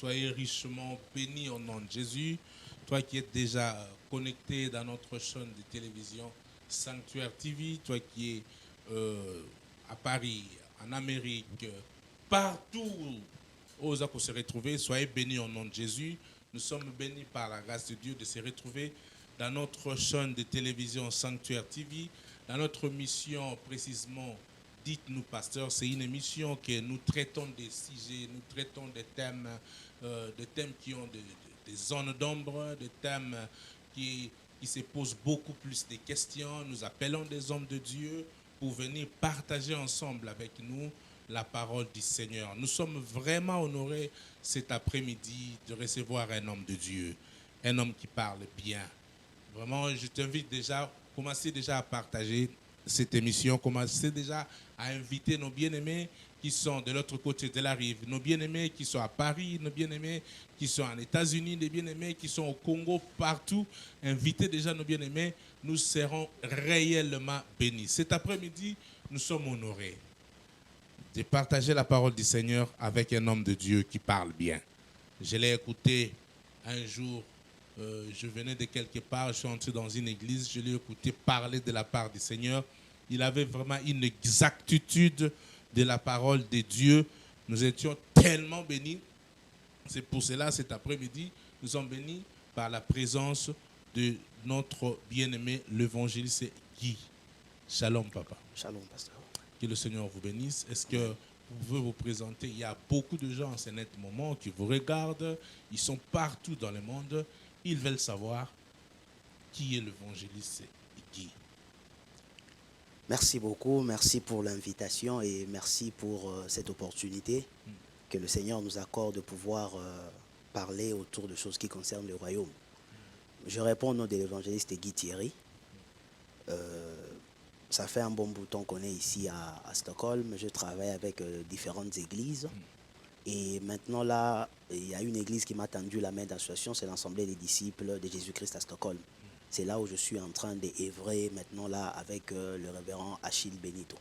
soyez richement bénis au nom de Jésus. Toi qui es déjà connecté dans notre chaîne de télévision Sanctuaire TV, toi qui es à Paris, en Amérique, partout où on se retrouver, soyez bénis au nom de Jésus. Nous sommes bénis par la grâce de Dieu de se retrouver dans notre chaîne de télévision Sanctuaire TV, dans notre mission précisément Dites-nous Pasteur. C'est une émission que nous traitons des sujets, nous traitons des thèmes qui ont des zones d'ombre, des thèmes qui se posent beaucoup plus de questions. Nous appelons des hommes de Dieu pour venir partager ensemble avec nous la parole du Seigneur. Nous sommes vraiment honorés cet après-midi de recevoir un homme de Dieu, un homme qui parle bien. Vraiment, je t'invite déjà, commencez déjà à partager cette émission, commencez déjà à inviter nos bien-aimés qui sont de l'autre côté de la rive, nos bien-aimés qui sont à Paris, nos bien-aimés qui sont aux États-Unis, nos bien-aimés qui sont au Congo, partout. Invitez déjà nos bien-aimés, nous serons réellement bénis. Cet après-midi, nous sommes honorés de partager la parole du Seigneur avec un homme de Dieu qui parle bien. Je l'ai écouté un jour, je venais de quelque part, je suis entré dans une église, je l'ai écouté parler de la part du Seigneur. Il avait vraiment une exactitude de la parole de Dieu. Nous étions tellement bénis. C'est pour cela, cet après-midi, nous sommes bénis par la présence de notre bien-aimé, l'évangéliste Guy. Shalom, papa. Shalom, pasteur. Que le Seigneur vous bénisse. Est-ce que vous pouvez vous présenter? Il y a beaucoup de gens en ce net moment qui vous regardent. Ils sont partout dans le monde. Ils veulent savoir qui est l'évangéliste Guy. Merci beaucoup, merci pour l'invitation et merci pour cette opportunité que le Seigneur nous accorde de pouvoir parler autour de choses qui concernent le royaume. Je réponds au nom de l'évangéliste Guy Thierry. Ça fait un bon bout de temps qu'on est ici à Stockholm. Je travaille avec différentes églises. Et maintenant là, il y a une église qui m'a tendu la main d'association, c'est l'Assemblée des disciples de Jésus-Christ à Stockholm. C'est là où je suis en train d'œuvrer maintenant là avec le révérend Achille Benito.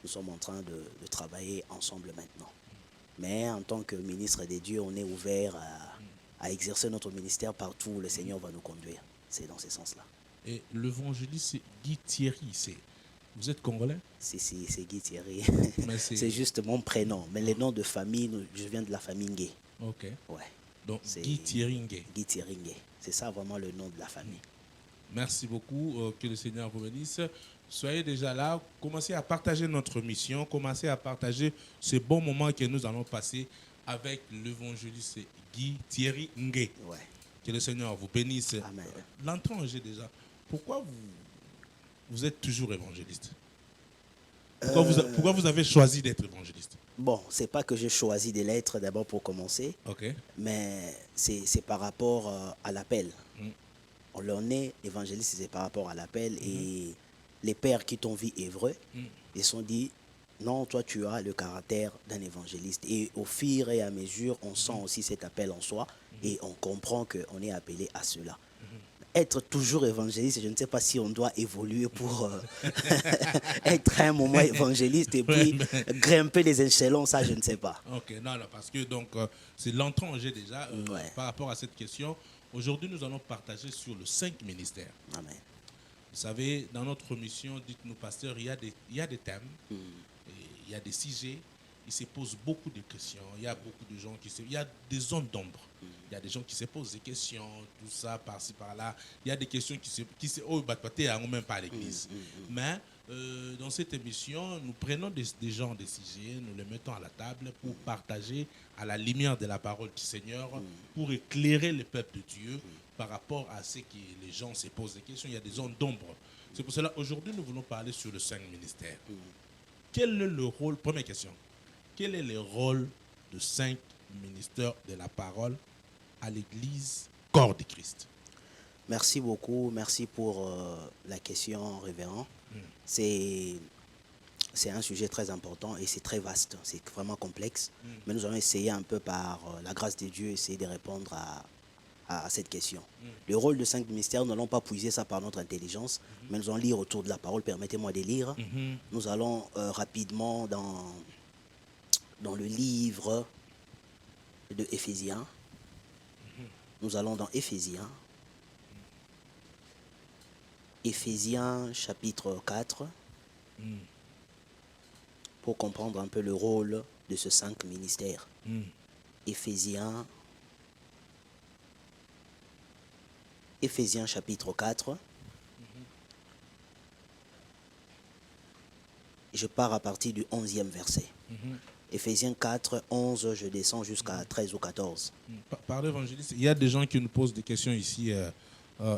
Nous sommes en train de travailler ensemble maintenant. Mais en tant que ministre des dieux, on est ouvert à exercer notre ministère partout où le Seigneur va nous conduire. C'est dans ce sens-là. Et l'évangéliste Guy Thierry, vous êtes congolais? C'est Guy Thierry. C'est juste mon prénom. Mais les noms de famille, je viens de la famille Ngué. Ok. Ouais. Donc Guy Thierry Ngué. Guy Thierry Ngué. C'est ça vraiment le nom de la famille. Merci beaucoup, que le Seigneur vous bénisse. Soyez déjà là, commencez à partager notre mission, commencez à partager ce bon moment que nous allons passer avec l'évangéliste Guy Thierry Ngué. Ouais. Que le Seigneur vous bénisse. Amen. L'entrée en jeu déjà, pourquoi vous êtes toujours évangéliste? Pourquoi vous avez choisi d'être évangéliste? Bon, c'est pas que j'ai choisi de l'être d'abord pour commencer, mais c'est par rapport à l'appel. On l'en est évangéliste, c'est par rapport à l'appel. Et les pères qui t'ont vu œuvrer, ils se sont dit, non, toi tu as le caractère d'un évangéliste. Et au fur et à mesure, on sent aussi cet appel en soi et on comprend qu'on est appelé à cela. Être toujours évangéliste, je ne sais pas si on doit évoluer pour être à un moment évangéliste et puis grimper les échelons, ça je ne sais pas. Ok, non, parce que donc c'est l'entrée en jeu déjà par rapport à cette question. Aujourd'hui, nous allons partager sur le 5 ministères. Amen. Vous savez, dans notre mission, dites-nous pasteur, il y a des thèmes, il y a des sujets, il se pose beaucoup de questions, il y a beaucoup de gens il y a des zones d'ombre. Il y a des gens qui se posent des questions, tout ça, par-ci, par-là. Il y a des questions qui se même pas à l'église. Mais dans cette émission, nous prenons des gens, des sujets, nous les mettons à la table pour partager à la lumière de la parole du Seigneur, pour éclairer le peuple de Dieu par rapport à ce que les gens se posent des questions. Il y a des zones d'ombre. C'est pour cela, aujourd'hui, nous voulons parler sur le 5 ministères. Quel est le rôle, première question, quel est le rôle de 5 ministères de la parole à l'église corps de Christ? Merci beaucoup, merci pour la question, révérend. C'est un sujet très important et c'est très vaste, c'est vraiment complexe. Mais nous allons essayer un peu par la grâce de Dieu, essayer de répondre à cette question. Le rôle de 5 ministères, nous n'allons pas puiser ça par notre intelligence, mais nous allons lire autour de la parole, permettez-moi de lire. Nous allons rapidement dans le livre de Éphésiens. Nous allons dans Éphésiens. Éphésiens chapitre 4. Pour comprendre un peu le rôle de ce 5 ministères. Éphésiens chapitre 4. Je pars à partir du 11e verset. Éphésiens 4, 11, je descends jusqu'à 13 ou 14. Par l'évangéliste, il y a des gens qui nous posent des questions ici,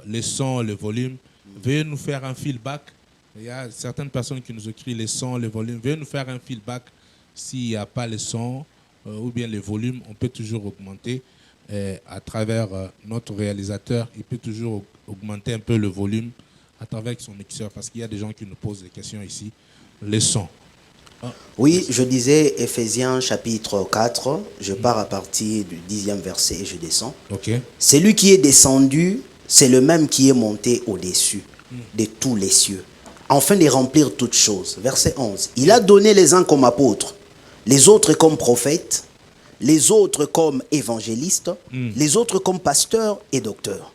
les sons, le volume. Veuillez nous faire un feedback. Il y a certaines personnes qui nous écrivent les sons, le volume. Veuillez nous faire un feedback. S'il n'y a pas les sons ou bien les volumes, on peut toujours augmenter à travers notre réalisateur. Il peut toujours augmenter un peu le volume à travers son mixeur parce qu'il y a des gens qui nous posent des questions ici. Les sons. Oui, je disais Éphésiens chapitre 4, je pars à partir du 10e verset et je descends. C'est lui qui est descendu, c'est le même qui est monté au-dessus de tous les cieux, afin de remplir toutes choses. Verset 11. Il a donné les uns comme apôtres, les autres comme prophètes, les autres comme évangélistes, les autres comme pasteurs et docteurs.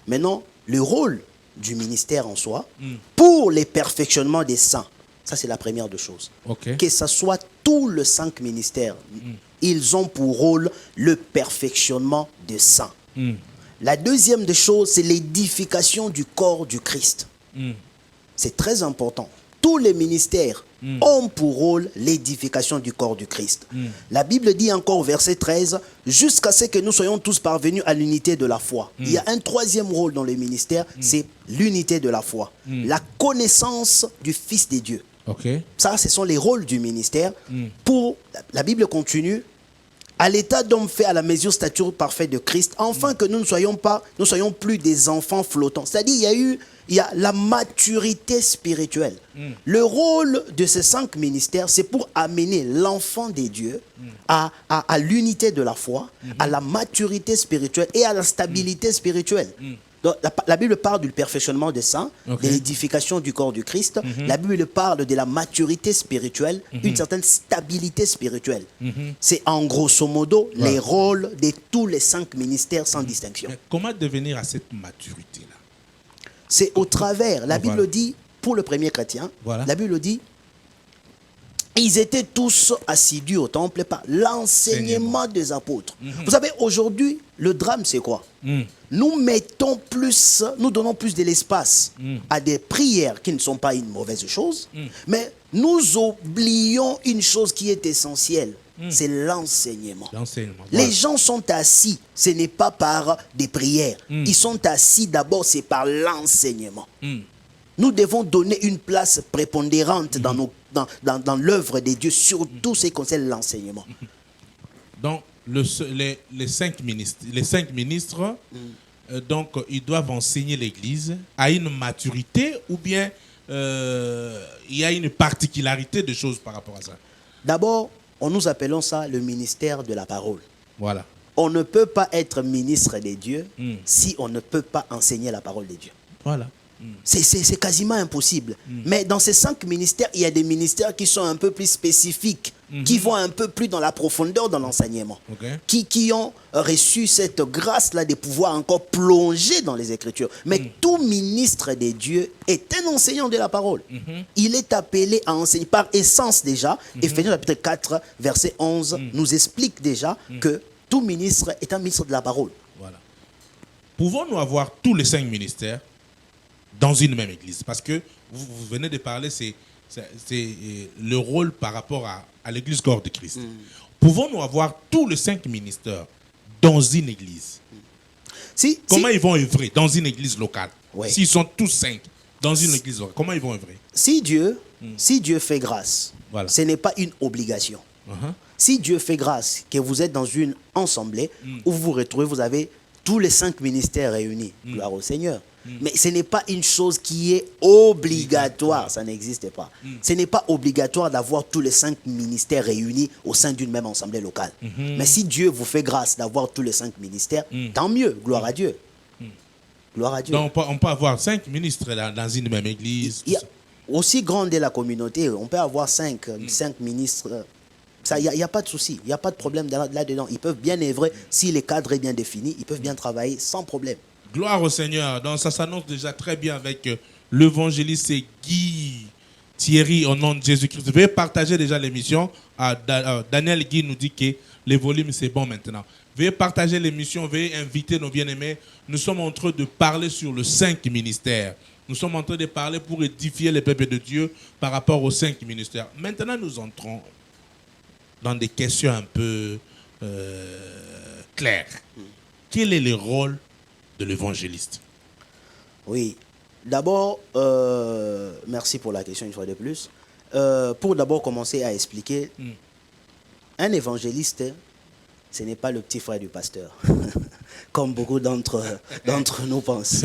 Maintenant, le rôle du ministère en soi, pour les perfectionnements des saints, ça, c'est la première des choses. Que ce soit tous les 5 ministères, ils ont pour rôle le perfectionnement des saints. La deuxième des choses, c'est l'édification du corps du Christ. C'est très important. Tous les ministères ont pour rôle l'édification du corps du Christ. La Bible dit encore, verset 13, jusqu'à ce que nous soyons tous parvenus à l'unité de la foi. Il y a un troisième rôle dans le ministère, c'est l'unité de la foi. La connaissance du Fils de Dieu. Ça, ce sont les rôles du ministère. Pour, la Bible continue, à l'état d'homme fait à la mesure stature parfaite de Christ, afin que nous ne soyons plus des enfants flottants. C'est-à-dire, il y a la maturité spirituelle. Le rôle de ces 5 ministères, c'est pour amener l'enfant des dieux à l'unité de la foi, à la maturité spirituelle et à la stabilité spirituelle. Donc, la Bible parle du perfectionnement des saints, de l'édification du corps du Christ. La Bible parle de la maturité spirituelle, une certaine stabilité spirituelle. C'est en grosso modo les rôles de tous les 5 ministères sans distinction. Mais comment devenir à cette maturité-là? C'est au travers. La Bible dit, pour le premier chrétien, la Bible dit, ils étaient tous assidus au temple par l'enseignement des apôtres. Vous savez, aujourd'hui, le drame, c'est quoi? Nous donnons plus de l'espace à des prières qui ne sont pas une mauvaise chose, mais nous oublions une chose qui est essentielle, c'est l'enseignement. Les gens sont assis, ce n'est pas par des prières. Ils sont assis d'abord, c'est par l'enseignement. Nous devons donner une place prépondérante dans l'œuvre de Dieu, surtout ce qui concerne l'enseignement. Donc, les 5 ministres, donc, ils doivent enseigner l'Église à une maturité ou bien il y a une particularité de choses par rapport à ça? D'abord, nous appelons ça le ministère de la parole. Voilà. On ne peut pas être ministre de Dieu si on ne peut pas enseigner la parole de Dieu. Voilà. C'est quasiment impossible. Mais dans ces 5 ministères, il y a des ministères qui sont un peu plus spécifiques, qui vont un peu plus dans la profondeur de l'enseignement, qui ont reçu cette grâce-là de pouvoir encore plonger dans les Écritures. Mais tout ministre de Dieu est un enseignant de la parole. Il est appelé à enseigner par essence déjà. Éphésiens chapitre 4, verset 11, nous explique déjà que tout ministre est un ministre de la parole. Voilà. Pouvons-nous avoir tous les 5 ministères dans une même église? Parce que vous venez de parler, c'est le rôle par rapport à l'église corps de Christ. Pouvons-nous avoir tous les 5 ministères dans une église? Comment ils vont œuvrer dans une église locale? S'ils sont tous 5 dans une église locale, comment ils vont œuvrer? Si Dieu fait grâce, ce n'est pas une obligation. Si Dieu fait grâce, que vous êtes dans une assemblée où vous vous retrouvez, vous avez tous les 5 ministères réunis, gloire au Seigneur. Mais ce n'est pas une chose qui est obligatoire, ça n'existe pas. Ce n'est pas obligatoire d'avoir tous les 5 ministères réunis au sein d'une même assemblée locale. Mais si Dieu vous fait grâce d'avoir tous les 5 ministères, tant mieux, gloire à Dieu. Gloire à Dieu. Donc on peut avoir 5 ministres dans une même église. Aussi grande est la communauté, on peut avoir 5 ministres, Il n'y a pas de souci, il n'y a pas de problème là-dedans. Ils peuvent bien œuvrer, si le cadre est bien défini, ils peuvent bien travailler sans problème. Gloire au Seigneur. Donc ça s'annonce déjà très bien avec l'évangéliste Guy Thierry au nom de Jésus-Christ. Veuillez partager déjà l'émission. Daniel Guy nous dit que les volumes c'est bon maintenant. Veuillez partager l'émission, veuillez inviter nos bien-aimés. Nous sommes en train de parler sur le 5 ministères. Nous sommes en train de parler pour édifier les peuples de Dieu par rapport aux 5 ministères. Maintenant, nous entrons dans des questions un peu claires. Quel est le rôle de l'évangéliste? Oui. D'abord, merci pour la question une fois de plus. Pour d'abord commencer à expliquer, un évangéliste, ce n'est pas le petit frère du pasteur, comme beaucoup d'entre nous pensent.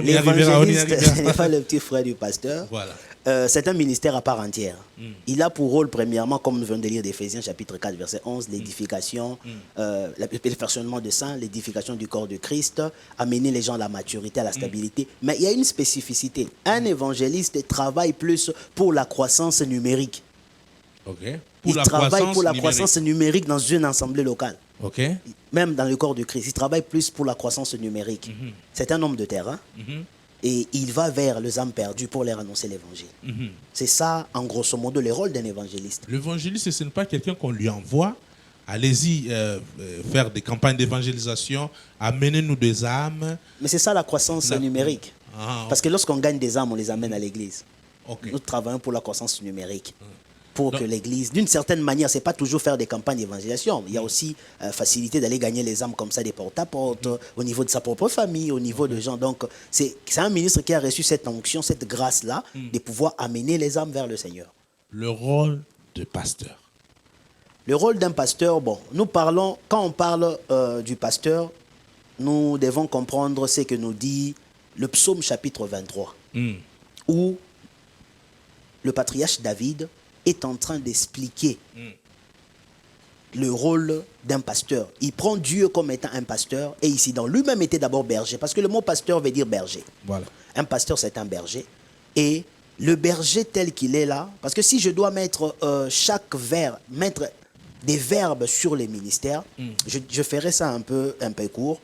L'évangéliste, ce n'est pas le petit frère du pasteur. Voilà. C'est un ministère à part entière. Il a pour rôle, premièrement, comme nous venons de lire d'Éphésiens chapitre 4, verset 11, l'édification, le perfectionnement des saints, l'édification du corps de Christ, amener les gens à la maturité, à la stabilité. Mais il y a une spécificité. Un évangéliste travaille plus pour la croissance numérique. Okay. Il travaille pour la croissance numérique dans une assemblée locale. Okay. Même dans le corps de Christ. Il travaille plus pour la croissance numérique. C'est un homme de terrain. Et il va vers les âmes perdues pour leur annoncer l'évangile. C'est ça, en grosso modo, le rôle d'un évangéliste. L'évangéliste, ce n'est pas quelqu'un qu'on lui envoie. Allez-y faire des campagnes d'évangélisation, amenez-nous des âmes. Mais c'est ça la croissance numérique. Parce que lorsqu'on gagne des âmes, on les amène à l'église. Nous travaillons pour la croissance numérique. Pour que l'église, d'une certaine manière, c'est pas toujours faire des campagnes d'évangélisation. Il y a aussi facilité d'aller gagner les âmes comme ça, des porte-à-porte, au niveau de sa propre famille, au niveau de gens. Donc, c'est un ministre qui a reçu cette onction, cette grâce-là, de pouvoir amener les âmes vers le Seigneur. Le rôle de pasteur. Le rôle d'un pasteur, bon, nous parlons, quand on parle du pasteur, nous devons comprendre ce que nous dit le psaume chapitre 23, où le patriarche David est en train d'expliquer le rôle d'un pasteur. Il prend Dieu comme étant un pasteur et ici, dans lui-même était d'abord berger, parce que le mot pasteur veut dire berger. Voilà. Un pasteur, c'est un berger. Et le berger tel qu'il est là, parce que si je dois mettre mettre des verbes sur les ministères, je ferai ça un peu court.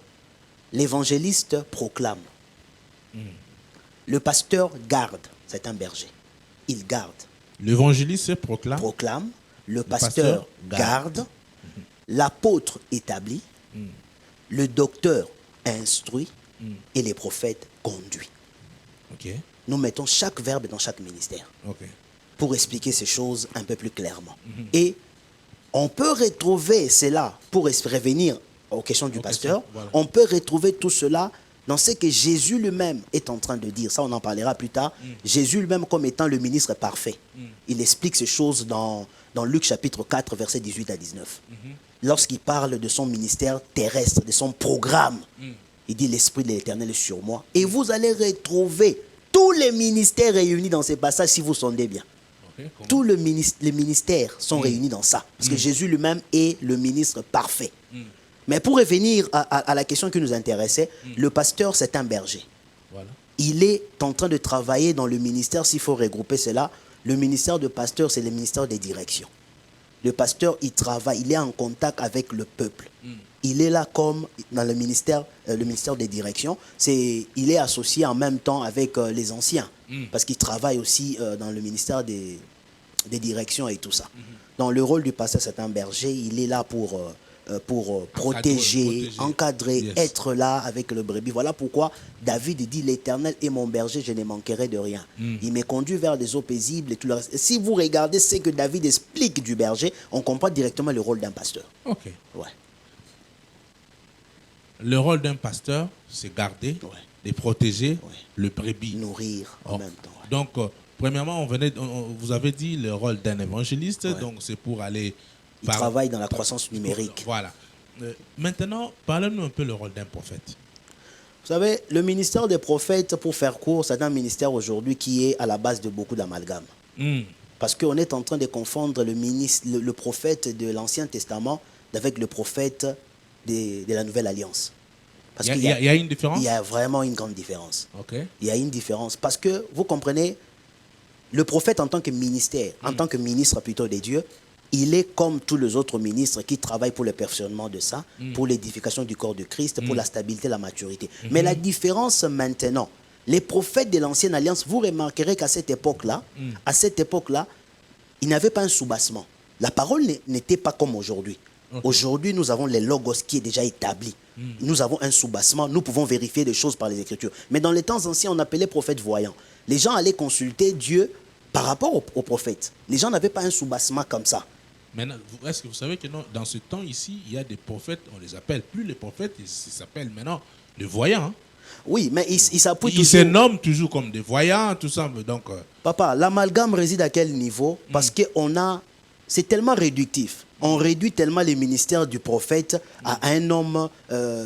L'évangéliste proclame. Le pasteur garde, c'est un berger. Il garde. L'évangéliste proclame. Le pasteur garde. L'apôtre établit. Le docteur instruit. Et les prophètes conduit. Okay. Nous mettons chaque verbe dans chaque ministère. Okay. Pour expliquer ces choses un peu plus clairement. Et on peut retrouver cela, pour revenir aux questions du pasteur, voilà. On peut retrouver tout cela dans ce que Jésus lui-même est en train de dire. Ça, on en parlera plus tard. Jésus lui-même comme étant le ministre parfait. Il explique ces choses dans Luc chapitre 4, versets 18 à 19. Lorsqu'il parle de son ministère terrestre, de son programme, il dit « L'Esprit de l'Éternel est sur moi ». Et vous allez retrouver tous les ministères réunis dans ces passages si vous sondez bien. Tous les ministères sont réunis dans ça. Parce que Jésus lui-même est le ministre parfait. Mais pour revenir à la question qui nous intéressait, le pasteur, c'est un berger. Voilà. Il est en train de travailler dans le ministère, s'il faut regrouper cela. Le ministère de pasteur, c'est le ministère des directions. Le pasteur, il travaille, il est en contact avec le peuple. Il est là comme dans le ministère des directions. Il est associé en même temps avec les anciens. Parce qu'il travaille aussi dans le ministère des directions et tout ça. Donc le rôle du pasteur, c'est un berger. Il est là pour protéger, encadrer, être là avec le brebis. Voilà pourquoi David dit « L'Éternel est mon berger, je ne manquerai de rien. Il me conduit vers des eaux paisibles et tout le reste. » Si vous regardez ce que David explique du berger, on comprend directement le rôle d'un pasteur. Ok. Ouais. Le rôle d'un pasteur, c'est garder, et protéger le brebis. Nourrir en même temps. Ouais. Donc, premièrement, vous avez dit le rôle d'un évangéliste, donc c'est pour aller... Il travaille dans la croissance numérique. Voilà. Maintenant, parlez-nous un peu le rôle d'un prophète. Vous savez, le ministère des prophètes, pour faire court, c'est un ministère aujourd'hui qui est à la base de beaucoup d'amalgames. Parce qu'on est en train de confondre le prophète de l'Ancien Testament avec le prophète de la Nouvelle Alliance. Parce il y a une différence? Il y a vraiment une grande différence. Okay. Il y a une différence. Parce que, vous comprenez, le prophète en tant que ministère, en tant que ministre plutôt des dieux, il est comme tous les autres ministres qui travaillent pour le perfectionnement de ça, pour l'édification du corps de Christ, pour la stabilité, la maturité. Mais la différence maintenant, les prophètes de l'Ancienne Alliance, vous remarquerez qu'à cette époque-là, il n'y avait pas un soubassement. La parole n'était pas comme aujourd'hui. Aujourd'hui, nous avons les logos qui est déjà établi. Nous avons un soubassement, nous pouvons vérifier des choses par les Écritures. Mais dans les temps anciens, on appelait prophètes voyants. Les gens allaient consulter Dieu par rapport aux prophètes. Les gens n'avaient pas un soubassement comme ça. Maintenant, est-ce que vous savez que dans ce temps ici, il y a des prophètes, on les appelle plus les prophètes, ils s'appellent maintenant les voyants. Hein? Oui, mais ils s'appuient toujours... Ils se nomment toujours comme des voyants, tout ça. Donc, Papa, l'amalgame réside à quel niveau? Parce que c'est tellement réductif. On réduit tellement les ministères du prophète à un homme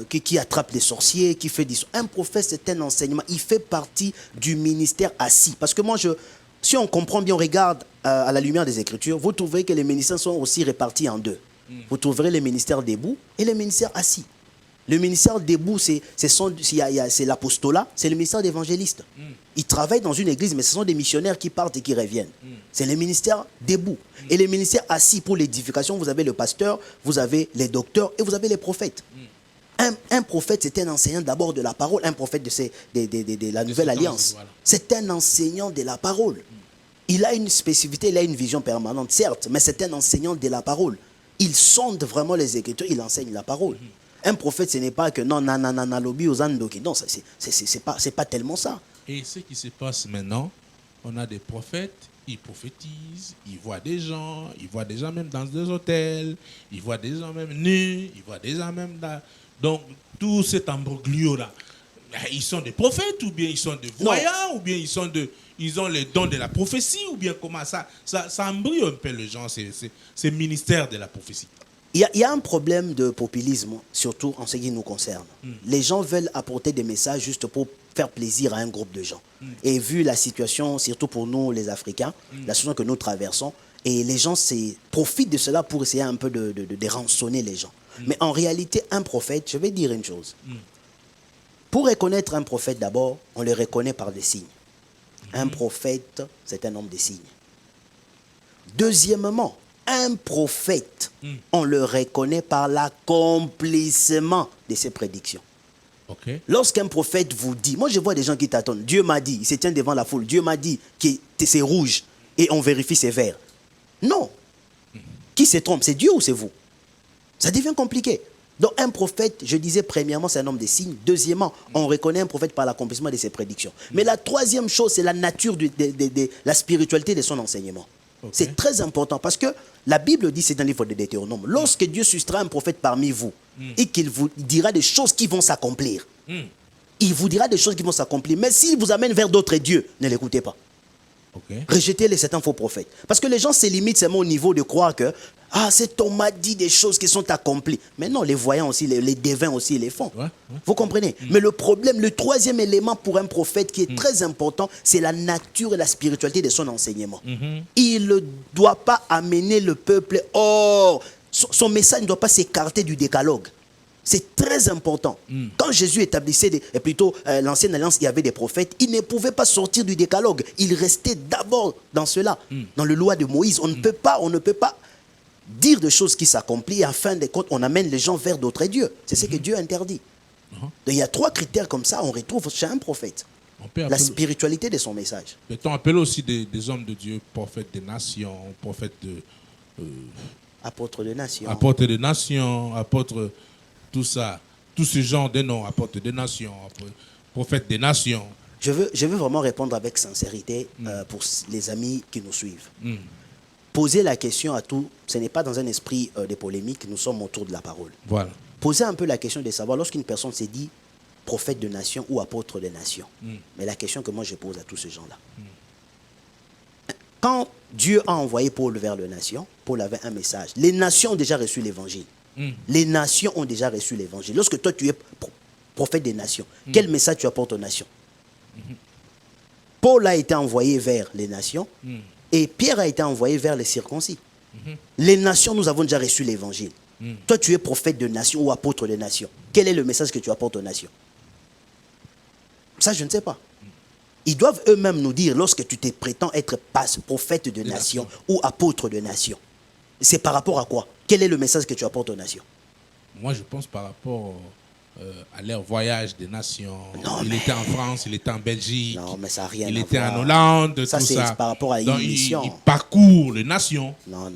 qui attrape les sorciers, qui fait des... Un prophète, c'est un enseignement. Il fait partie du ministère assis. Parce que moi, si on comprend bien, on regarde à la lumière des Écritures, vous trouverez que les ministères sont aussi répartis en deux. Vous trouverez les ministères debout et les ministères assis. Le ministère debout, c'est l'apostolat, c'est le ministère d'évangéliste. Ils travaillent dans une église, mais ce sont des missionnaires qui partent et qui reviennent. C'est le ministère debout. Et les ministères assis pour l'édification, vous avez le pasteur, vous avez les docteurs et vous avez les prophètes. Un prophète, c'est un enseignant d'abord de la parole. Un prophète de la Nouvelle Alliance, voilà. C'est un enseignant de la parole. Il a une spécificité, il a une vision permanente, certes, mais c'est un enseignant de la parole. Il sonde vraiment les Écritures, il enseigne la parole. Un prophète, ce n'est pas que non, c'est pas tellement ça. Et ce qui se passe maintenant, on a des prophètes, ils prophétisent, ils voient des gens même dans des hôtels, ils voient des gens même nus, ils voient des gens même là. Donc, tout cet embroglio-là, ils sont des prophètes ou bien ils sont des voyants ou bien ils ont les dons de la prophétie ou bien comment ça embrouille un peu les gens, ces ministères de la prophétie. Il y a un problème de populisme, surtout en ce qui nous concerne. Les gens veulent apporter des messages juste pour faire plaisir à un groupe de gens. Et vu la situation, surtout pour nous les Africains, la situation que nous traversons, et les gens profitent de cela pour essayer un peu de rançonner les gens. Mais en réalité, un prophète, je vais dire une chose. Pour reconnaître un prophète d'abord, on le reconnaît par des signes. Un prophète, c'est un homme des signes. Deuxièmement, un prophète, on le reconnaît par l'accomplissement de ses prédictions. Okay. Lorsqu'un prophète vous dit, moi je vois des gens qui t'attendent, Dieu m'a dit, il se tient devant la foule, Dieu m'a dit que c'est rouge et on vérifie c'est vert. Non. Qui se trompe, c'est Dieu ou c'est vous? Ça devient compliqué. Donc un prophète, je disais premièrement, c'est un homme des signes. Deuxièmement, on reconnaît un prophète par l'accomplissement de ses prédictions. Mais la troisième chose, c'est la nature de la spiritualité de son enseignement. Okay. C'est très important parce que la Bible dit, c'est dans le livre de Deutéronome, lorsque Dieu suscitera un prophète parmi vous et qu'il vous dira des choses qui vont s'accomplir, il vous dira des choses qui vont s'accomplir. Mais s'il vous amène vers d'autres dieux, ne l'écoutez pas. Okay. Rejetez certains faux prophètes. Parce que les gens se limitent seulement au niveau de croire que cet homme m'a dit des choses qui sont accomplies. Mais non, les voyants aussi, les devins aussi, ils les font. Vous comprenez? Mais le problème, le troisième élément pour un prophète qui est très important, c'est la nature et la spiritualité de son enseignement. Il ne doit pas amener le peuple hors. Son message ne doit pas s'écarter du décalogue. C'est très important. Quand Jésus établissait, l'Ancienne Alliance, il y avait des prophètes, ils ne pouvaient pas sortir du décalogue. Ils restaient d'abord dans cela, dans la loi de Moïse. On ne peut pas dire des choses qui s'accomplissent et à fin de compte, on amène les gens vers d'autres dieux. C'est ce que Dieu interdit. Donc, il y a 3 critères comme ça, on retrouve chez un prophète. La spiritualité de son message. Peut-on appeler aussi des hommes de Dieu, prophètes des nations, prophètes de... apôtres de nations. Apôtres de nations, apôtres... Tout ça, tout ce genre de noms, apôtres des nations, prophètes des nations. Je veux vraiment répondre avec sincérité pour les amis qui nous suivent. Posez la question à tous, ce n'est pas dans un esprit de polémique, nous sommes autour de la parole. Voilà. Posez un peu la question de savoir, lorsqu'une personne s'est dit prophète de nation ou apôtre de nation, mais la question que moi je pose à tous ces gens-là. Quand Dieu a envoyé Paul vers les nations, Paul avait un message. Les nations ont déjà reçu l'évangile. Les nations ont déjà reçu l'évangile. Lorsque toi tu es prophète des nations, quel message tu apportes aux nations? Paul a été envoyé vers les nations et Pierre a été envoyé vers les circoncis. Les nations, nous avons déjà reçu l'évangile. Toi tu es prophète de nations ou apôtre de nations. Quel est le message que tu apportes aux nations? Ça je ne sais pas. Ils doivent eux-mêmes nous dire lorsque tu te prétends être prophète de nations ou apôtre de nations. c'est par rapport à quoi? Quel est le message que tu apportes aux nations? Moi, je pense par rapport à leur voyage des nations. Non, il était en France, il était en Belgique. Non, mais ça n'a rien à voir. Il était en Hollande, ça, tout c'est ça. par rapport à Donc, l'émission. il parcourt les nations. Non.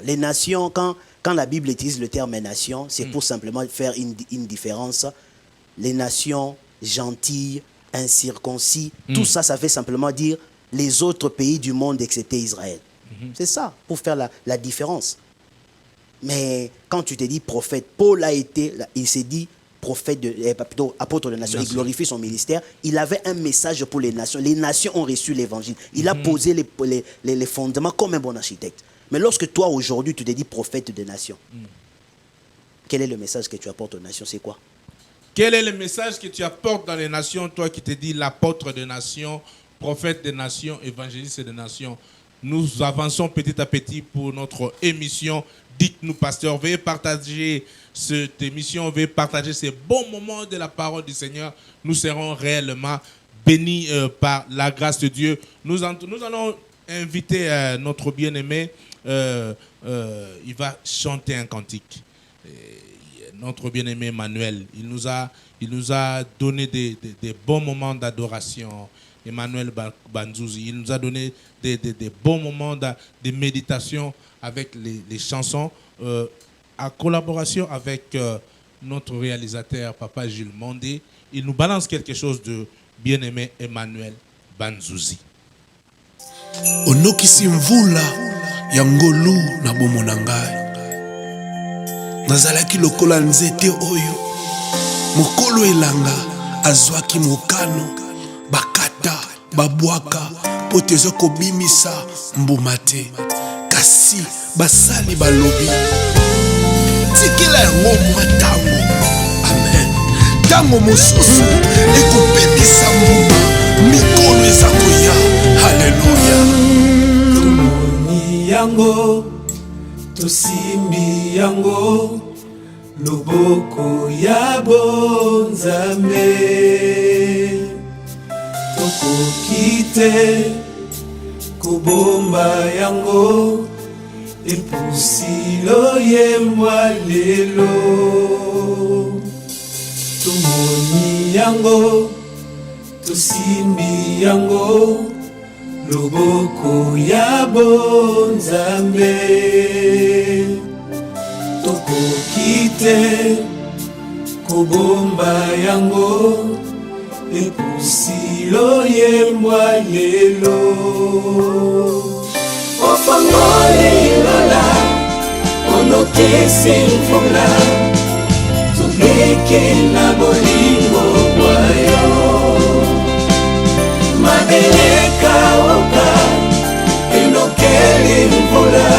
Les nations, quand la Bible utilise le terme nation, c'est pour simplement faire une différence. Les nations gentilles, incirconcis, tout ça, ça veut simplement dire les autres pays du monde excepté Israël. C'est ça, pour faire la différence. Mais quand tu te dis prophète, Paul a été, il s'est dit prophète, plutôt apôtre de la nation, il glorifie son ministère. Il avait un message pour les nations. Les nations ont reçu l'évangile. Il a posé les fondements comme un bon architecte. Mais lorsque toi, aujourd'hui, tu te dis prophète des nations, quel est le message que tu apportes aux nations? C'est quoi? Quel est le message que tu apportes dans les nations, toi qui te dis l'apôtre des nations, prophète des nations, évangéliste des nations? Nous avançons petit à petit pour notre émission. Dites-nous, pasteur, veuillez partager cette émission, veuillez partager ces bons moments de la parole du Seigneur. Nous serons réellement bénis par la grâce de Dieu. Nous allons inviter notre bien-aimé. Il va chanter un cantique. Notre bien-aimé Emmanuel, il nous a donné des bons moments d'adoration. Emmanuel Banzouzi, il nous a donné des bons moments de méditation avec les chansons, en collaboration avec notre réalisateur, Papa Jules Mondé. Il nous balance quelque chose de bien-aimé Emmanuel Banzouzi. Onokisi mvula ya ngolu na bomona ngai nazalaki lokola nzete oyo mokolo elanga azwaki mokano bakata babwaka po tezo kobimisa mbuma te kasi basali balobi tikela yango mwa ntango amen ntango mosusu ekobimisa mbuma mikolo eza koya haleluya tomoni yango tosimbi yango loboko ya bonzambe tokoki te kobomba yango epusi loyemwa lelo tomoni yango tosimbi yango loboko ya bonzambe tokoki te kobomba yango epusi loyemwa lelo ofangoli lola onokisi mvula tobiki na bolingo bwayo mabeleka oka enokeli mvula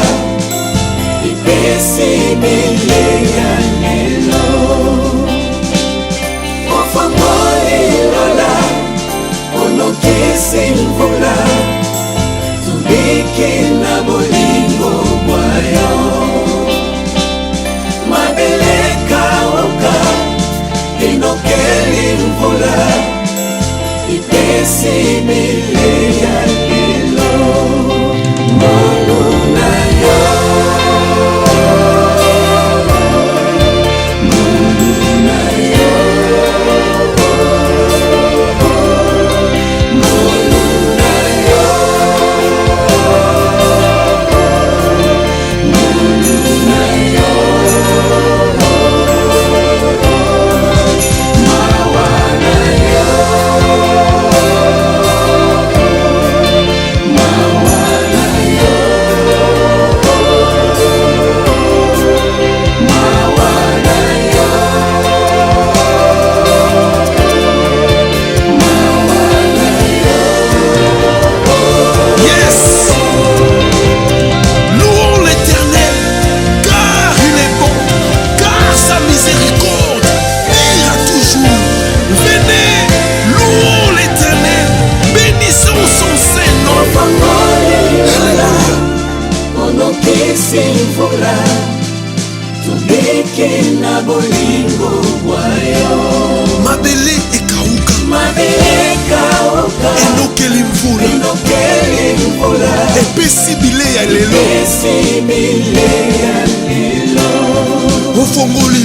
ipesi mileya lelo ofangoli lola onokisi mvula tobiki na bolingo bwayo mabeleka oka enokeli mvula ipesi mileya lelo molu na yo mabele ekauka enokeli mvula epesi bile ya lelo ofongoli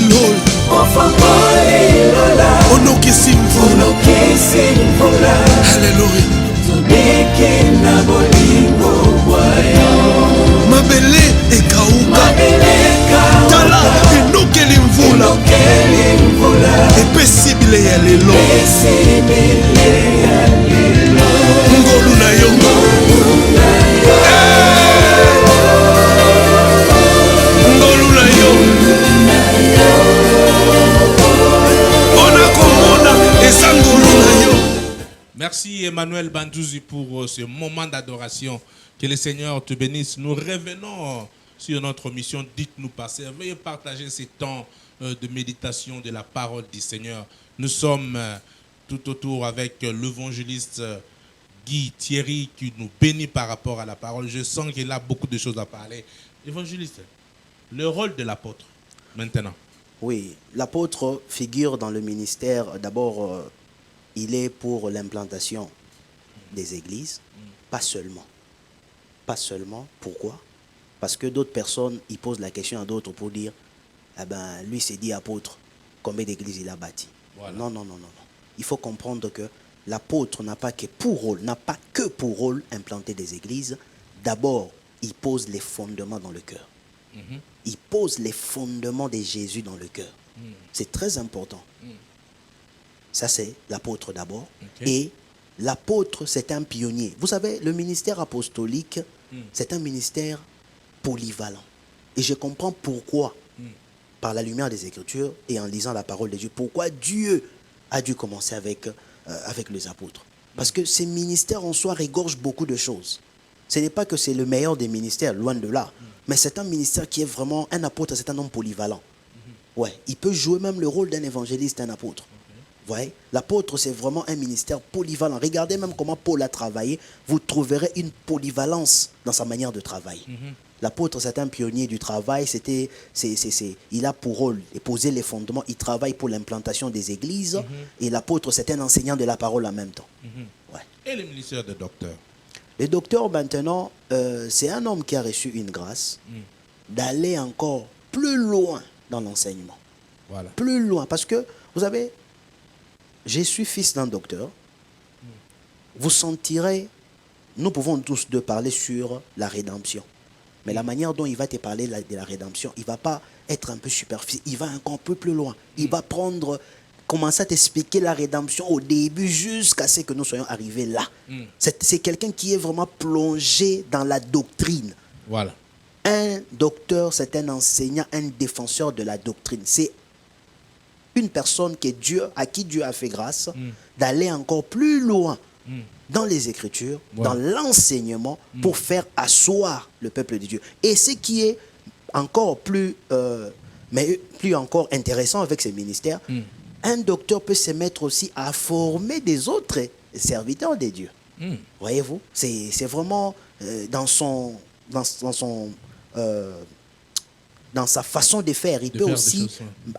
lola onokisi mvula haleluya mabele ekauka tala enokeli mvula epesi bile ya lelo ngolu na yo ngolu na yo ona komona eza ngolu na yo. Merci Emmanuel Bandouzi pour ce moment d'adoration. Que le Seigneur te bénisse. Nous revenons sur notre mission. Dites-nous passer. Veuillez partager ces temps de méditation de la parole du Seigneur. Nous sommes tout autour avec l'évangéliste Guy Thierry qui nous bénit par rapport à la parole. Je sens qu'il a beaucoup de choses à parler. Évangéliste, le rôle de l'apôtre maintenant. Oui, l'apôtre figure dans le ministère. D'abord, il est pour l'implantation des églises, pas seulement. Pas seulement. Pourquoi? Parce que d'autres personnes, ils posent la question à d'autres pour dire, eh ben, lui s'est dit apôtre, combien d'églises il a bâti? Voilà. Non, non, non, non, non. Il faut comprendre que l'apôtre n'a pas que pour rôle implanter des églises. D'abord, il pose les fondements dans le cœur. Il pose les fondements de Jésus dans le cœur. C'est très important. Ça, c'est l'apôtre d'abord. Et l'apôtre, c'est un pionnier. Vous savez, le ministère apostolique, c'est un ministère polyvalent. Et je comprends pourquoi, par la lumière des Écritures et en lisant la parole de Dieu, pourquoi Dieu a dû commencer avec les apôtres. Parce que ces ministères en soi regorgent beaucoup de choses. Ce n'est pas que c'est le meilleur des ministères, loin de là. Mais c'est un ministère qui est vraiment... Un apôtre, c'est un homme polyvalent. Ouais, il peut jouer même le rôle d'un évangéliste, un apôtre. Ouais, l'apôtre, c'est vraiment un ministère polyvalent. Regardez même comment Paul a travaillé. Vous trouverez une polyvalence dans sa manière de travailler. L'apôtre, c'est un pionnier du travail. Il a pour rôle de poser les fondements. Il travaille pour l'implantation des églises. Et l'apôtre, c'est un enseignant de la parole en même temps. Ouais. Et le ministère de docteur? Le docteur, maintenant, c'est un homme qui a reçu une grâce d'aller encore plus loin dans l'enseignement. Voilà. Plus loin. Parce que, vous savez, je suis fils d'un docteur. Vous sentirez, nous pouvons tous deux parler sur la rédemption. Mais la manière dont il va te parler de la rédemption, il ne va pas être un peu superficiel. Il va encore un peu plus loin. Il va commencer à t'expliquer la rédemption au début jusqu'à ce que nous soyons arrivés là. C'est quelqu'un qui est vraiment plongé dans la doctrine. Voilà. Un docteur, c'est un enseignant, un défenseur de la doctrine. C'est une personne à qui Dieu a fait grâce d'aller encore plus loin dans les Écritures, dans l'enseignement, pour faire asseoir le peuple de Dieu. Et ce qui est encore plus encore intéressant avec ces ministères, un docteur peut se mettre aussi à former des autres serviteurs de Dieu. Voyez-vous, c'est vraiment dans sa façon de faire. Il peut aussi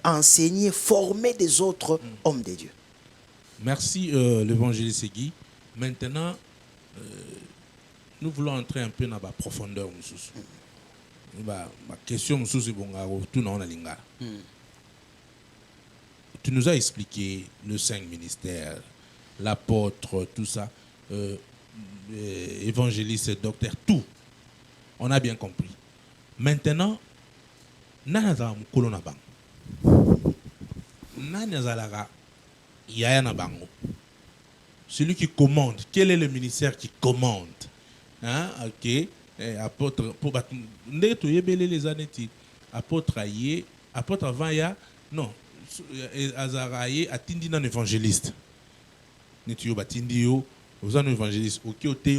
enseigner, former des autres hommes de Dieu. Merci l'évangéliste Guy. Maintenant, nous voulons entrer un peu dans la profondeur. Ma question est tu nous as expliqué le 5 ministères, l'apôtre, tout ça, évangéliste, docteur, tout. On a bien compris. Maintenant, celui qui commande, quel est le ministère qui commande? Hein? Ok. Apôtre, apôtre avant, non, Azaraye a tindi un évangéliste. Nitio batindio, aux un évangéliste. Ok, ote,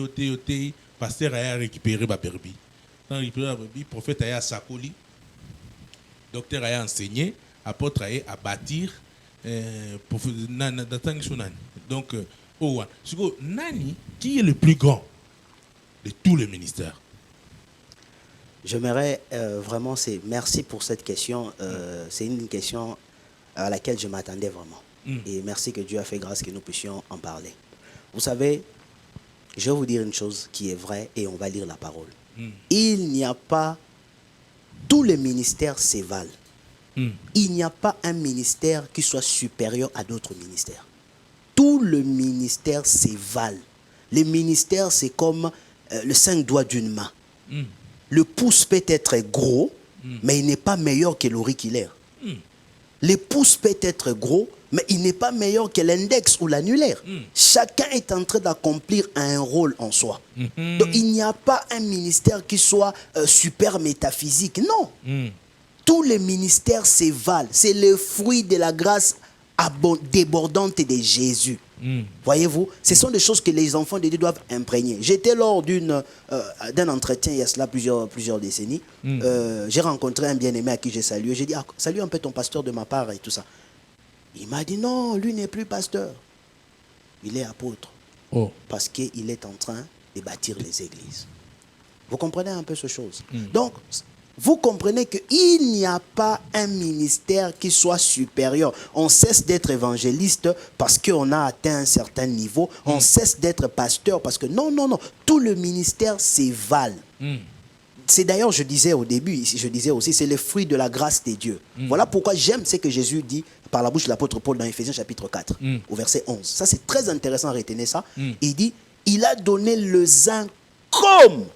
pasteur a récupéré ma perbi. Quand il récupéré ma perbi, prophète a sakoli, docteur a enseigné, apôtre a bâtir, donc, Nani, qui est le plus grand de tous les ministères? J'aimerais vraiment, merci pour cette question. C'est une question à laquelle je m'attendais vraiment. Et merci que Dieu a fait grâce que nous puissions en parler. Vous savez, Je vais vous dire une chose qui est vraie et on va lire la parole. Il n'y a pas... Tous les ministères s'évalent. Il n'y a pas un ministère qui soit supérieur à d'autres ministères. Tout le ministère s'évale. Les ministères, c'est comme le 5 doigts d'une main. Le pouce peut être gros, mais il n'est pas meilleur que l'auriculaire. Le pouce peut être gros, mais il n'est pas meilleur que l'index ou l'annulaire. Chacun est en train d'accomplir un rôle en soi. Donc il n'y a pas un ministère qui soit super métaphysique. Non. Tous les ministères s'évalent. C'est le fruit de la grâce débordante de Jésus. Voyez-vous, ce sont des choses que les enfants de Dieu doivent imprégner. J'étais lors d'un entretien il y a cela plusieurs décennies. J'ai rencontré un bien-aimé à qui j'ai salué. J'ai dit, salue un peu ton pasteur de ma part et tout ça. Il m'a dit, non, lui n'est plus pasteur. Il est apôtre. Parce qu'il est en train de bâtir les églises. Vous comprenez un peu ces choses. Donc, vous comprenez qu'il n'y a pas un ministère qui soit supérieur. On cesse d'être évangéliste parce qu'on a atteint un certain niveau. On cesse d'être pasteur parce que non. Tout le ministère s'évale. C'est d'ailleurs, je disais au début, je disais aussi, c'est le fruit de la grâce de Dieu. Voilà pourquoi j'aime ce que Jésus dit par la bouche de l'apôtre Paul dans Éphésiens chapitre 4, au verset 11. Ça, c'est très intéressant, retenez ça. Il dit, il a donné les uns comme.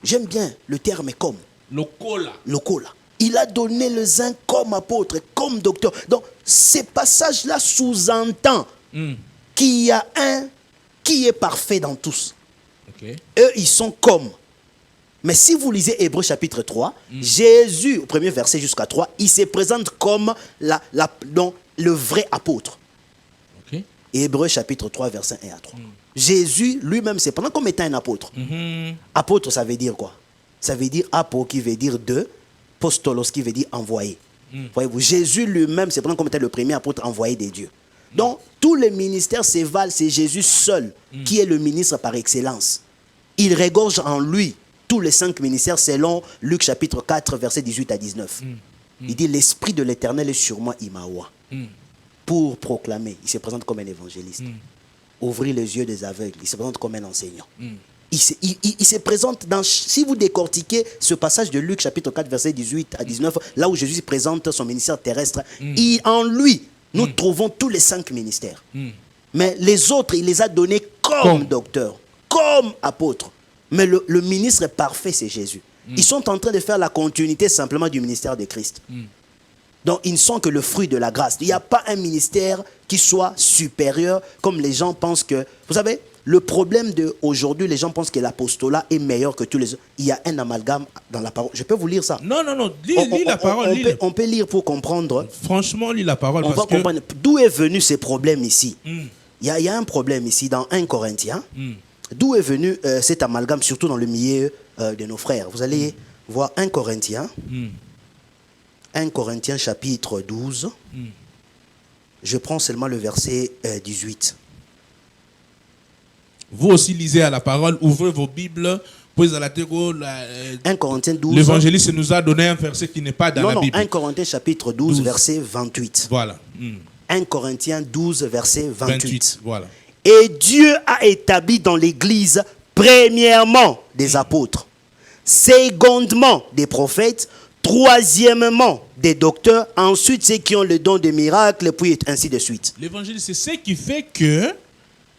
J'aime bien le terme comme. Le cola. Il a donné les uns comme apôtres, comme docteurs. Donc, ces passages-là sous-entendent qu'il y a un qui est parfait dans tous. Eux, ils sont comme. Mais si vous lisez Hébreux chapitre 3, Jésus, au premier verset jusqu'à 3, il se présente comme le vrai apôtre. Hébreux chapitre 3, verset 1 à 3. Jésus lui-même se présente comme étant un apôtre. Apôtre, ça veut dire quoi? Ça veut dire apo, qui veut dire deux, postolos, qui veut dire envoyé. Voyez-vous, Jésus lui-même se présente comme étant le premier apôtre envoyé de Dieu. Donc, tous les ministères s'évalent, c'est Jésus seul qui est le ministre par excellence. Il regorge en lui tous les 5 ministères selon Luc chapitre 4, verset 18 à 19. Il dit, l'Esprit de l'Éternel est sur moi, Imawa, pour proclamer. Il se présente comme un évangéliste. Ouvrir les yeux des aveugles. Il se présente comme un enseignant. Il se présente dans, si vous décortiquez ce passage de Luc chapitre 4 verset 18 à 19, là où Jésus présente son ministère terrestre, en lui, nous trouvons tous les 5 ministères. Mais les autres, il les a donnés comme docteurs, comme apôtres. Mais le ministre parfait, c'est Jésus. Ils sont en train de faire la continuité simplement du ministère de Christ. Donc, ils ne sont que le fruit de la grâce. Il n'y a pas un ministère qui soit supérieur, comme les gens pensent que... Vous savez, le problème d'aujourd'hui, les gens pensent que l'apostolat est meilleur que tous les autres. Il y a un amalgame dans la parole. Je peux vous lire ça? Non. Lis la parole. On peut lire pour comprendre. Franchement, lis la parole. On va comprendre d'où est venu ce problème ici. Il y a un problème ici dans 1 Corinthiens. D'où est venu cet amalgame, surtout dans le milieu de nos frères. Vous allez voir 1 Corinthiens. 1 Corinthiens chapitre 12. Je prends seulement le verset 18. Vous aussi lisez à la parole, ouvrez vos Bibles, puis à la théo, 1 Corinthiens 12. L'évangéliste nous a donné un verset qui n'est pas dans la Bible. 1 Corinthiens chapitre 12, verset 28. Voilà. 1 Corinthiens 12, verset 28. Voilà. Et Dieu a établi dans l'Église, premièrement, des apôtres, secondement, des prophètes, troisièmement, des docteurs, ensuite ceux qui ont le don des miracles, puis ainsi de suite. L'évangile, c'est ce qui fait que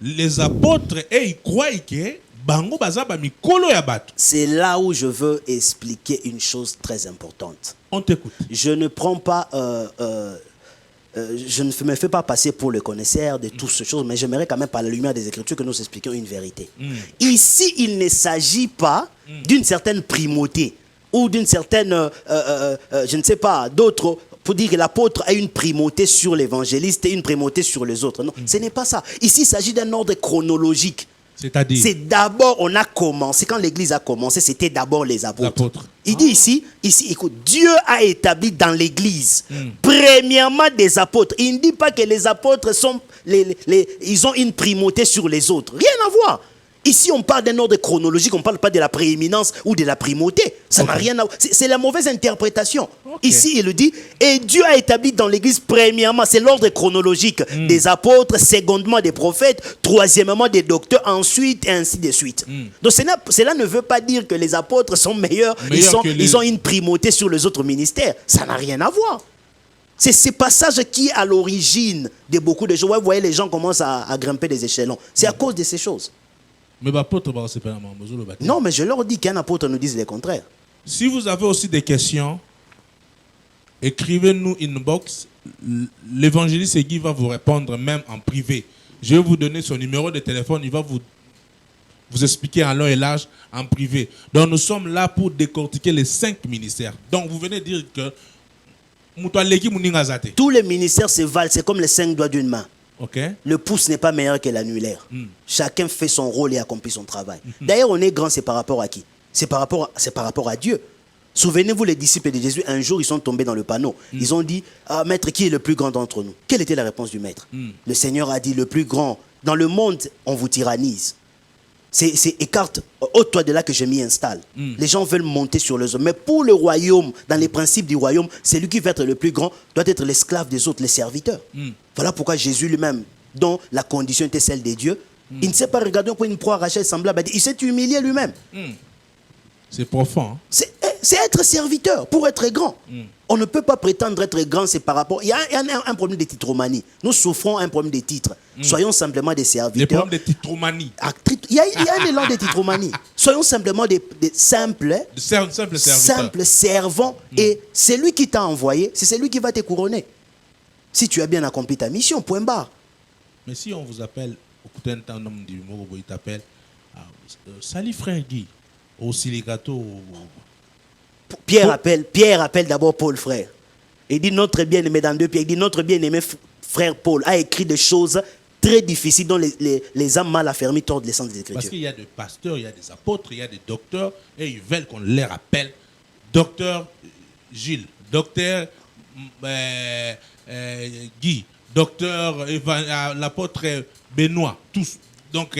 les apôtres, ils croient que bango bazaba mikolo ya bato. C'est là où je veux expliquer une chose très importante. On t'écoute. Je ne prends pas... je ne me fais pas passer pour le connaisseur de toutes ces choses, mais j'aimerais quand même, par la lumière des Écritures, que nous expliquions une vérité. Ici, il ne s'agit pas d'une certaine primauté ou d'une certaine, je ne sais pas, d'autres, pour dire que l'apôtre a une primauté sur l'évangéliste et une primauté sur les autres. Non, ce n'est pas ça. Ici, il s'agit d'un ordre chronologique. C'est-à-dire, c'est d'abord, on a commencé, quand l'Église a commencé, c'était d'abord les apôtres. Il dit ici, écoute, Dieu a établi dans l'Église, premièrement des apôtres. Il ne dit pas que les apôtres sont, ils ont une primauté sur les autres. Rien à voir. Ici, on parle d'un ordre chronologique, on ne parle pas de la prééminence ou de la primauté. Ça n'a rien à voir. C'est la mauvaise interprétation. Ici, il le dit, et Dieu a établi dans l'Église, premièrement, c'est l'ordre chronologique des apôtres, secondement des prophètes, troisièmement des docteurs, ensuite, et ainsi de suite. Donc cela ne veut pas dire que les apôtres sont meilleurs, ils ont une primauté sur les autres ministères. Ça n'a rien à voir. C'est ce passage qui est à l'origine de beaucoup de choses. Vous voyez, les gens commencent à grimper des échelons. C'est à cause de ces choses. Mais c'est pas non, mais je leur dis qu'un apôtre nous dise le contraire. Si vous avez aussi des questions, écrivez-nous inbox. L'évangéliste Guy va vous répondre même en privé. Je vais vous donner son numéro de téléphone. Il va vous expliquer en long et large en privé. Donc nous sommes là pour décortiquer les 5 ministères. Donc vous venez dire que tous les ministères se valent, c'est comme les 5 doigts d'une main. Okay. Le pouce n'est pas meilleur que l'annulaire. Chacun fait son rôle et accomplit son travail. D'ailleurs, on est grand, c'est par rapport à qui? C'est par rapport à Dieu. Souvenez-vous, les disciples de Jésus, un jour, ils sont tombés dans le panneau. Ils ont dit, maître, qui est le plus grand d'entre nous? Quelle était la réponse du maître? Le Seigneur a dit, le plus grand. Dans le monde, on vous tyrannise. C'est écarte, ôte-toi de là que je m'y installe. Les gens veulent monter sur les hommes. Mais pour le royaume, dans les principes du royaume, celui qui veut être le plus grand doit être l'esclave des autres, les serviteurs. Voilà pourquoi Jésus lui-même, dont la condition était celle des dieux, il ne s'est pas regardé pour une proie arrachée semblable. Il s'est humilié lui-même. C'est profond. Hein? C'est être serviteur pour être grand. On ne peut pas prétendre être grand, c'est par rapport... Il y a un problème de titromanie. Nous souffrons un problème de titres. Soyons simplement des serviteurs. Les problèmes de titromanie. Il y a un élan de titromanie. Soyons simplement des simples servants. Et c'est lui qui t'a envoyé, c'est celui qui va te couronner. Si tu as bien accompli ta mission, point barre. Mais si on vous appelle, un homme du mot, il t'appelle, salut frère Guy, au Silicato... Pierre appelle d'abord Paul, frère. Il dit notre bien-aimé dans 2 Pierre, il dit notre bien-aimé frère Paul a écrit des choses très difficiles dont les âmes mal affermies tordent les sens des Écritures. Parce qu'il y a des pasteurs, il y a des apôtres, il y a des docteurs, et ils veulent qu'on les rappelle. Docteur Gilles, docteur Guy, docteur l'apôtre Benoît, tous. Donc,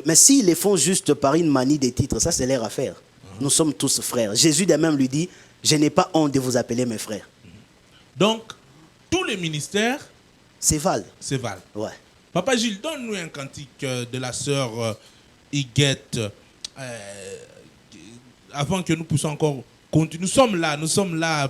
mais s'ils les font juste par une manie des titres, ça c'est leur affaire. Nous sommes tous frères. Jésus de même lui dit, je n'ai pas honte de vous appeler mes frères. Donc, tous les ministères... C'est Val. Ouais. Papa Gilles, donne-nous un cantique de la sœur Iguette avant que nous puissions encore continuer. Nous sommes là.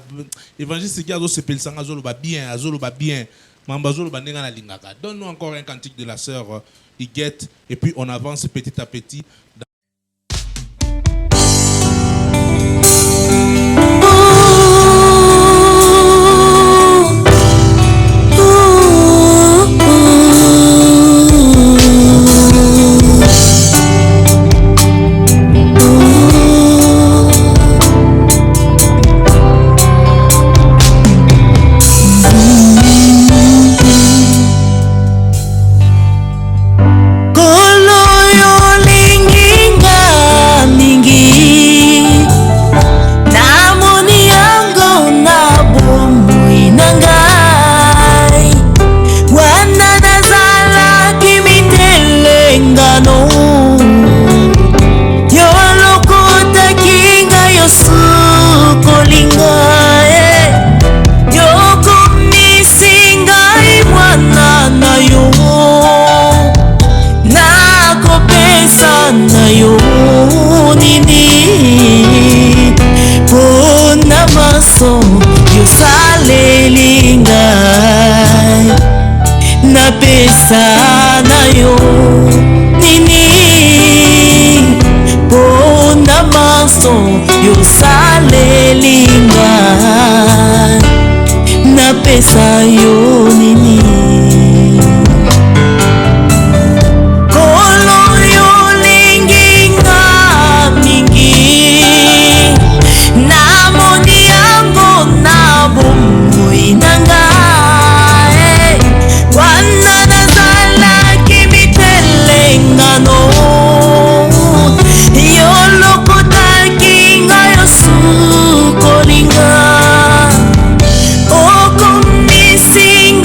Évangéliste Guy s'appelle Sangazoloba bien, Azoloba bien. Donne-nous encore un cantique de la sœur Iguette et puis on avance petit à petit. Sana yo nini pona maso yo salelinga na pesa yo nini kolo yo linginga mingi na moni yango na bongo inanga Sing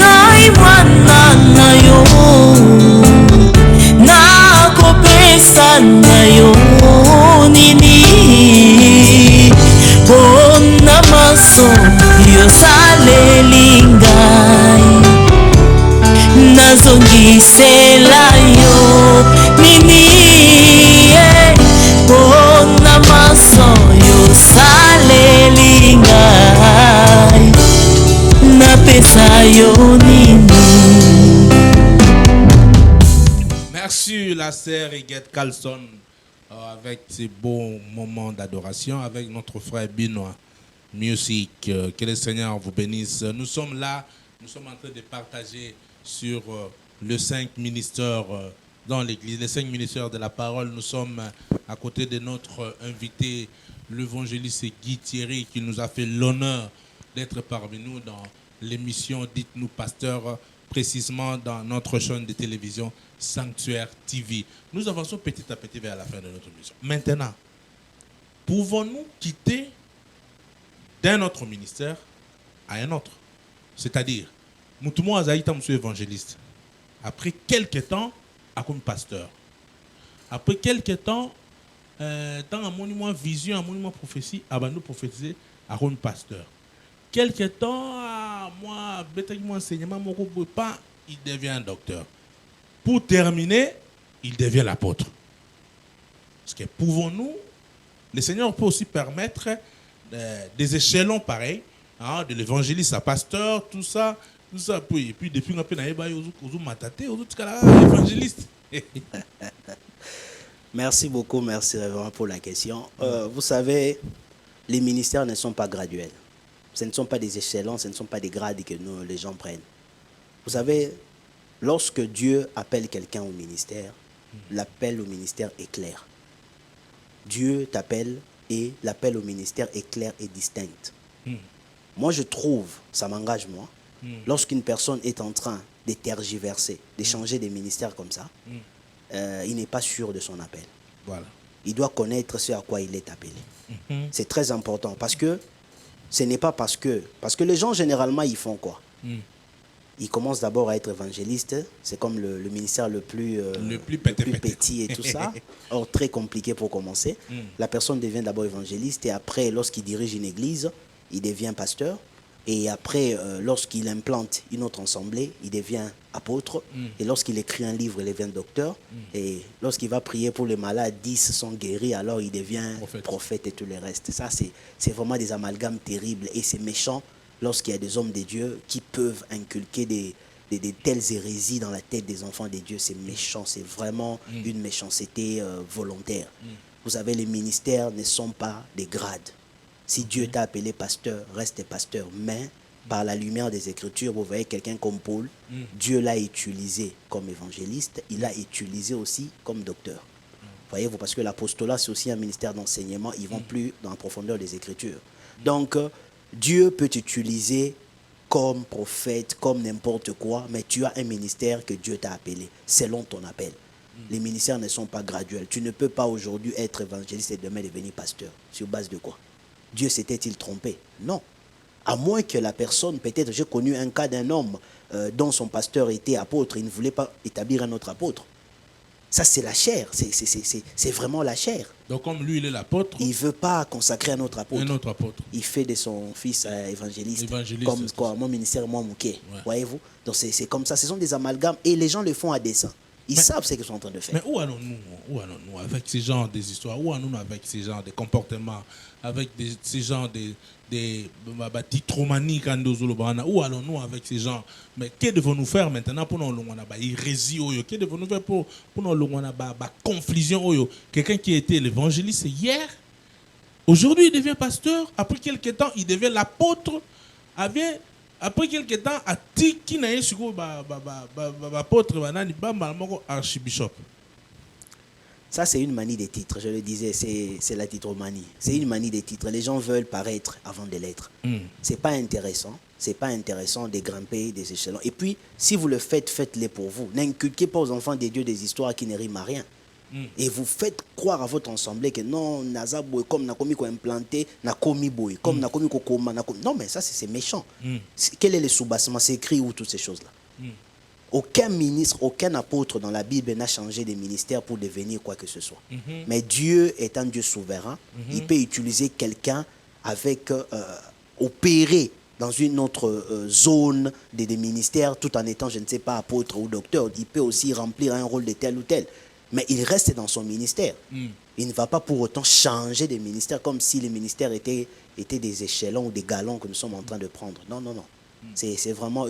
reçu la sœur Iguette Carlson avec ses beaux moments d'adoration avec notre frère Benoît Music. Que le Seigneur vous bénisse. Nous sommes là, nous sommes en train de partager sur les 5 ministères dans l'église, les 5 ministères de la parole. Nous sommes à côté de notre invité, l'évangéliste Guy Thierry, qui nous a fait l'honneur d'être parmi nous dans l'émission Dites-nous Pasteur, précisément dans notre chaîne de télévision Sanctuaire TV. Nous avançons petit à petit vers la fin de notre mission. Maintenant, pouvons-nous quitter d'un autre ministère à un autre? C'est-à-dire, Moutoumou Azaïta, monsieur évangéliste, après quelques temps, à comme pasteur. Après quelques temps, dans un monument vision, un monument prophétie, à nous prophétiser à comme pasteur. Quelque temps, moi, mon enseignement, il devient docteur. Pour terminer, il devient l'apôtre. Parce que pouvons-nous, le Seigneur peut aussi permettre des échelons pareils, hein, de l'évangéliste à pasteur, tout ça. Et puis depuis qu'on a évangéliste. Merci beaucoup, merci Révérend pour la question. Vous savez, les ministères ne sont pas graduels. Ce ne sont pas des échelons, ce ne sont pas des grades que les gens prennent. Vous savez, lorsque Dieu appelle quelqu'un au ministère, l'appel au ministère est clair. Dieu t'appelle et l'appel au ministère est clair et distinct. Moi, je trouve, ça m'engage moi, lorsqu'une personne est en train de tergiverser, de changer des ministères comme ça, il n'est pas sûr de son appel. Voilà. Il doit connaître ce à quoi il est appelé. C'est très important parce que ce n'est pas parce que les gens généralement ils font quoi? Ils commencent d'abord à être évangélistes, c'est comme le ministère le plus petit et tout ça, or très compliqué pour commencer. La personne devient d'abord évangéliste et après lorsqu'il dirige une église, il devient pasteur. Et après, lorsqu'il implante une autre assemblée, il devient apôtre. Et lorsqu'il écrit un livre, il devient docteur. Et lorsqu'il va prier pour les malades, 10 sont guéris, alors il devient prophète et tout le reste. Ça, c'est vraiment des amalgames terribles. Et c'est méchant lorsqu'il y a des hommes de Dieu qui peuvent inculquer des telles hérésies dans la tête des enfants de Dieu. C'est méchant, c'est vraiment une méchanceté volontaire. Vous savez, les ministères ne sont pas des grades. Si Dieu t'a appelé pasteur, reste pasteur. Mais par la lumière des Écritures, vous voyez quelqu'un comme Paul, Dieu l'a utilisé comme évangéliste, il l'a utilisé aussi comme docteur. Voyez-vous, parce que l'apostolat, c'est aussi un ministère d'enseignement, ils vont plus dans la profondeur des Écritures. Donc, Dieu peut t'utiliser comme prophète, comme n'importe quoi, mais tu as un ministère que Dieu t'a appelé, selon ton appel. Les ministères ne sont pas graduels. Tu ne peux pas aujourd'hui être évangéliste et demain devenir pasteur. Sur base de quoi? Dieu s'était-il trompé? Non. À moins que la personne, peut-être, j'ai connu un cas d'un homme dont son pasteur était apôtre, il ne voulait pas établir un autre apôtre. Ça, c'est la chair, c'est vraiment la chair. Donc comme lui, il est l'apôtre. Il ne veut pas consacrer un autre apôtre. Un autre apôtre. Il fait de son fils évangéliste. Comme quoi, mon ministère, moi, mouquet. Ouais. Voyez-vous? Donc c'est comme ça, ce sont des amalgames et les gens le font à dessein. Ils savent ce qu'ils sont en train de faire. Mais où allons-nous avec ces genres d'histoires? Où allons-nous avec ces genres de comportements? Avec ces genres de titromanie? Où allons-nous avec ces gens? Mais que devons-nous faire maintenant pour nous hérésie? Que devons-nous faire pour nous confusion? Quelqu'un qui était l'évangéliste hier, aujourd'hui il devient pasteur. Après quelques temps, il devient l'apôtre. Après quelques temps, à qui n'a apôtre, archibishop. Ça, c'est une manie des titres, je le disais, c'est la titromanie. C'est une manie des titres. Les gens veulent paraître avant de l'être. C'est pas intéressant. C'est pas intéressant de grimper des échelons. Et puis, si vous le faites, faites-les pour vous. N'inculquez pas aux enfants des dieux des histoires qui ne riment à rien. Et vous faites croire à votre assemblée que non, Nazaboy, comme Nakomi ko implanté, Nakomi boy, comme Nakomi ko koma, Nakomi. Non, mais ça, c'est méchant. Quel est le sous-bassement? C'est écrit où toutes ces choses-là? Aucun ministre, aucun apôtre dans la Bible n'a changé de ministère pour devenir quoi que ce soit. Mais Dieu est un Dieu souverain. Il peut utiliser quelqu'un avec opérer dans une autre zone des ministères tout en étant, je ne sais pas, apôtre ou docteur. Il peut aussi remplir un rôle de tel ou tel. Mais il reste dans son ministère. Il ne va pas pour autant changer de ministère comme si les ministères étaient des échelons ou des galons que nous sommes en train de prendre. Non, non, non. C'est vraiment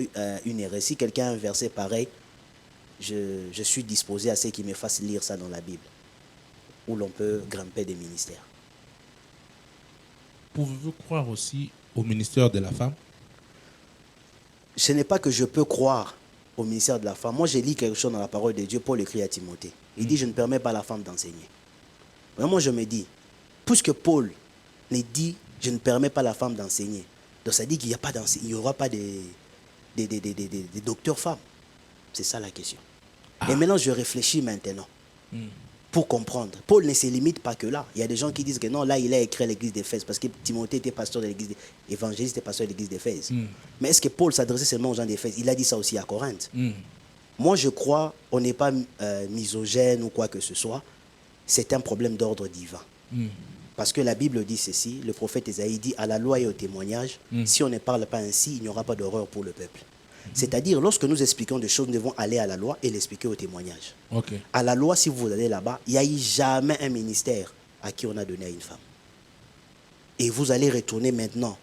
une hérésie. Quelqu'un a un verset pareil. je suis disposé à ce qu'il me fasse lire ça dans la Bible, où l'on peut grimper des ministères. Pouvez-vous croire aussi au ministère de la femme? Ce n'est pas que je peux croire au ministère de la femme. Moi, j'ai lu quelque chose dans la parole de Dieu. Paul écrit à Timothée. Il dit, je ne permets pas à la femme d'enseigner. Vraiment, je me dis, puisque Paul ne dit, je ne permets pas à la femme d'enseigner, donc ça dit qu'il n'y aura pas des docteurs femmes. C'est ça la question. Et maintenant, je réfléchis maintenant pour comprendre. Paul ne se limite pas que là. Il y a des gens qui disent que non, là, il a écrit à l'église d'Éphèse parce que Timothée était pasteur de l'église, évangéliste et pasteur de l'église d'Éphèse. Mais est-ce que Paul s'adressait seulement aux gens d'Éphèse? Il a dit ça aussi à Corinthe. Moi, je crois, on n'est pas misogène ou quoi que ce soit. C'est un problème d'ordre divin. Parce que la Bible dit ceci, le prophète Ésaïe dit, à la loi et au témoignage, si on ne parle pas ainsi, il n'y aura pas d'horreur pour le peuple. C'est-à-dire, lorsque nous expliquons des choses, nous devons aller à la loi et l'expliquer au témoignage. À la loi, si vous allez là-bas, il n'y a eu jamais un ministère à qui on a donné à une femme. Et vous allez retourner maintenant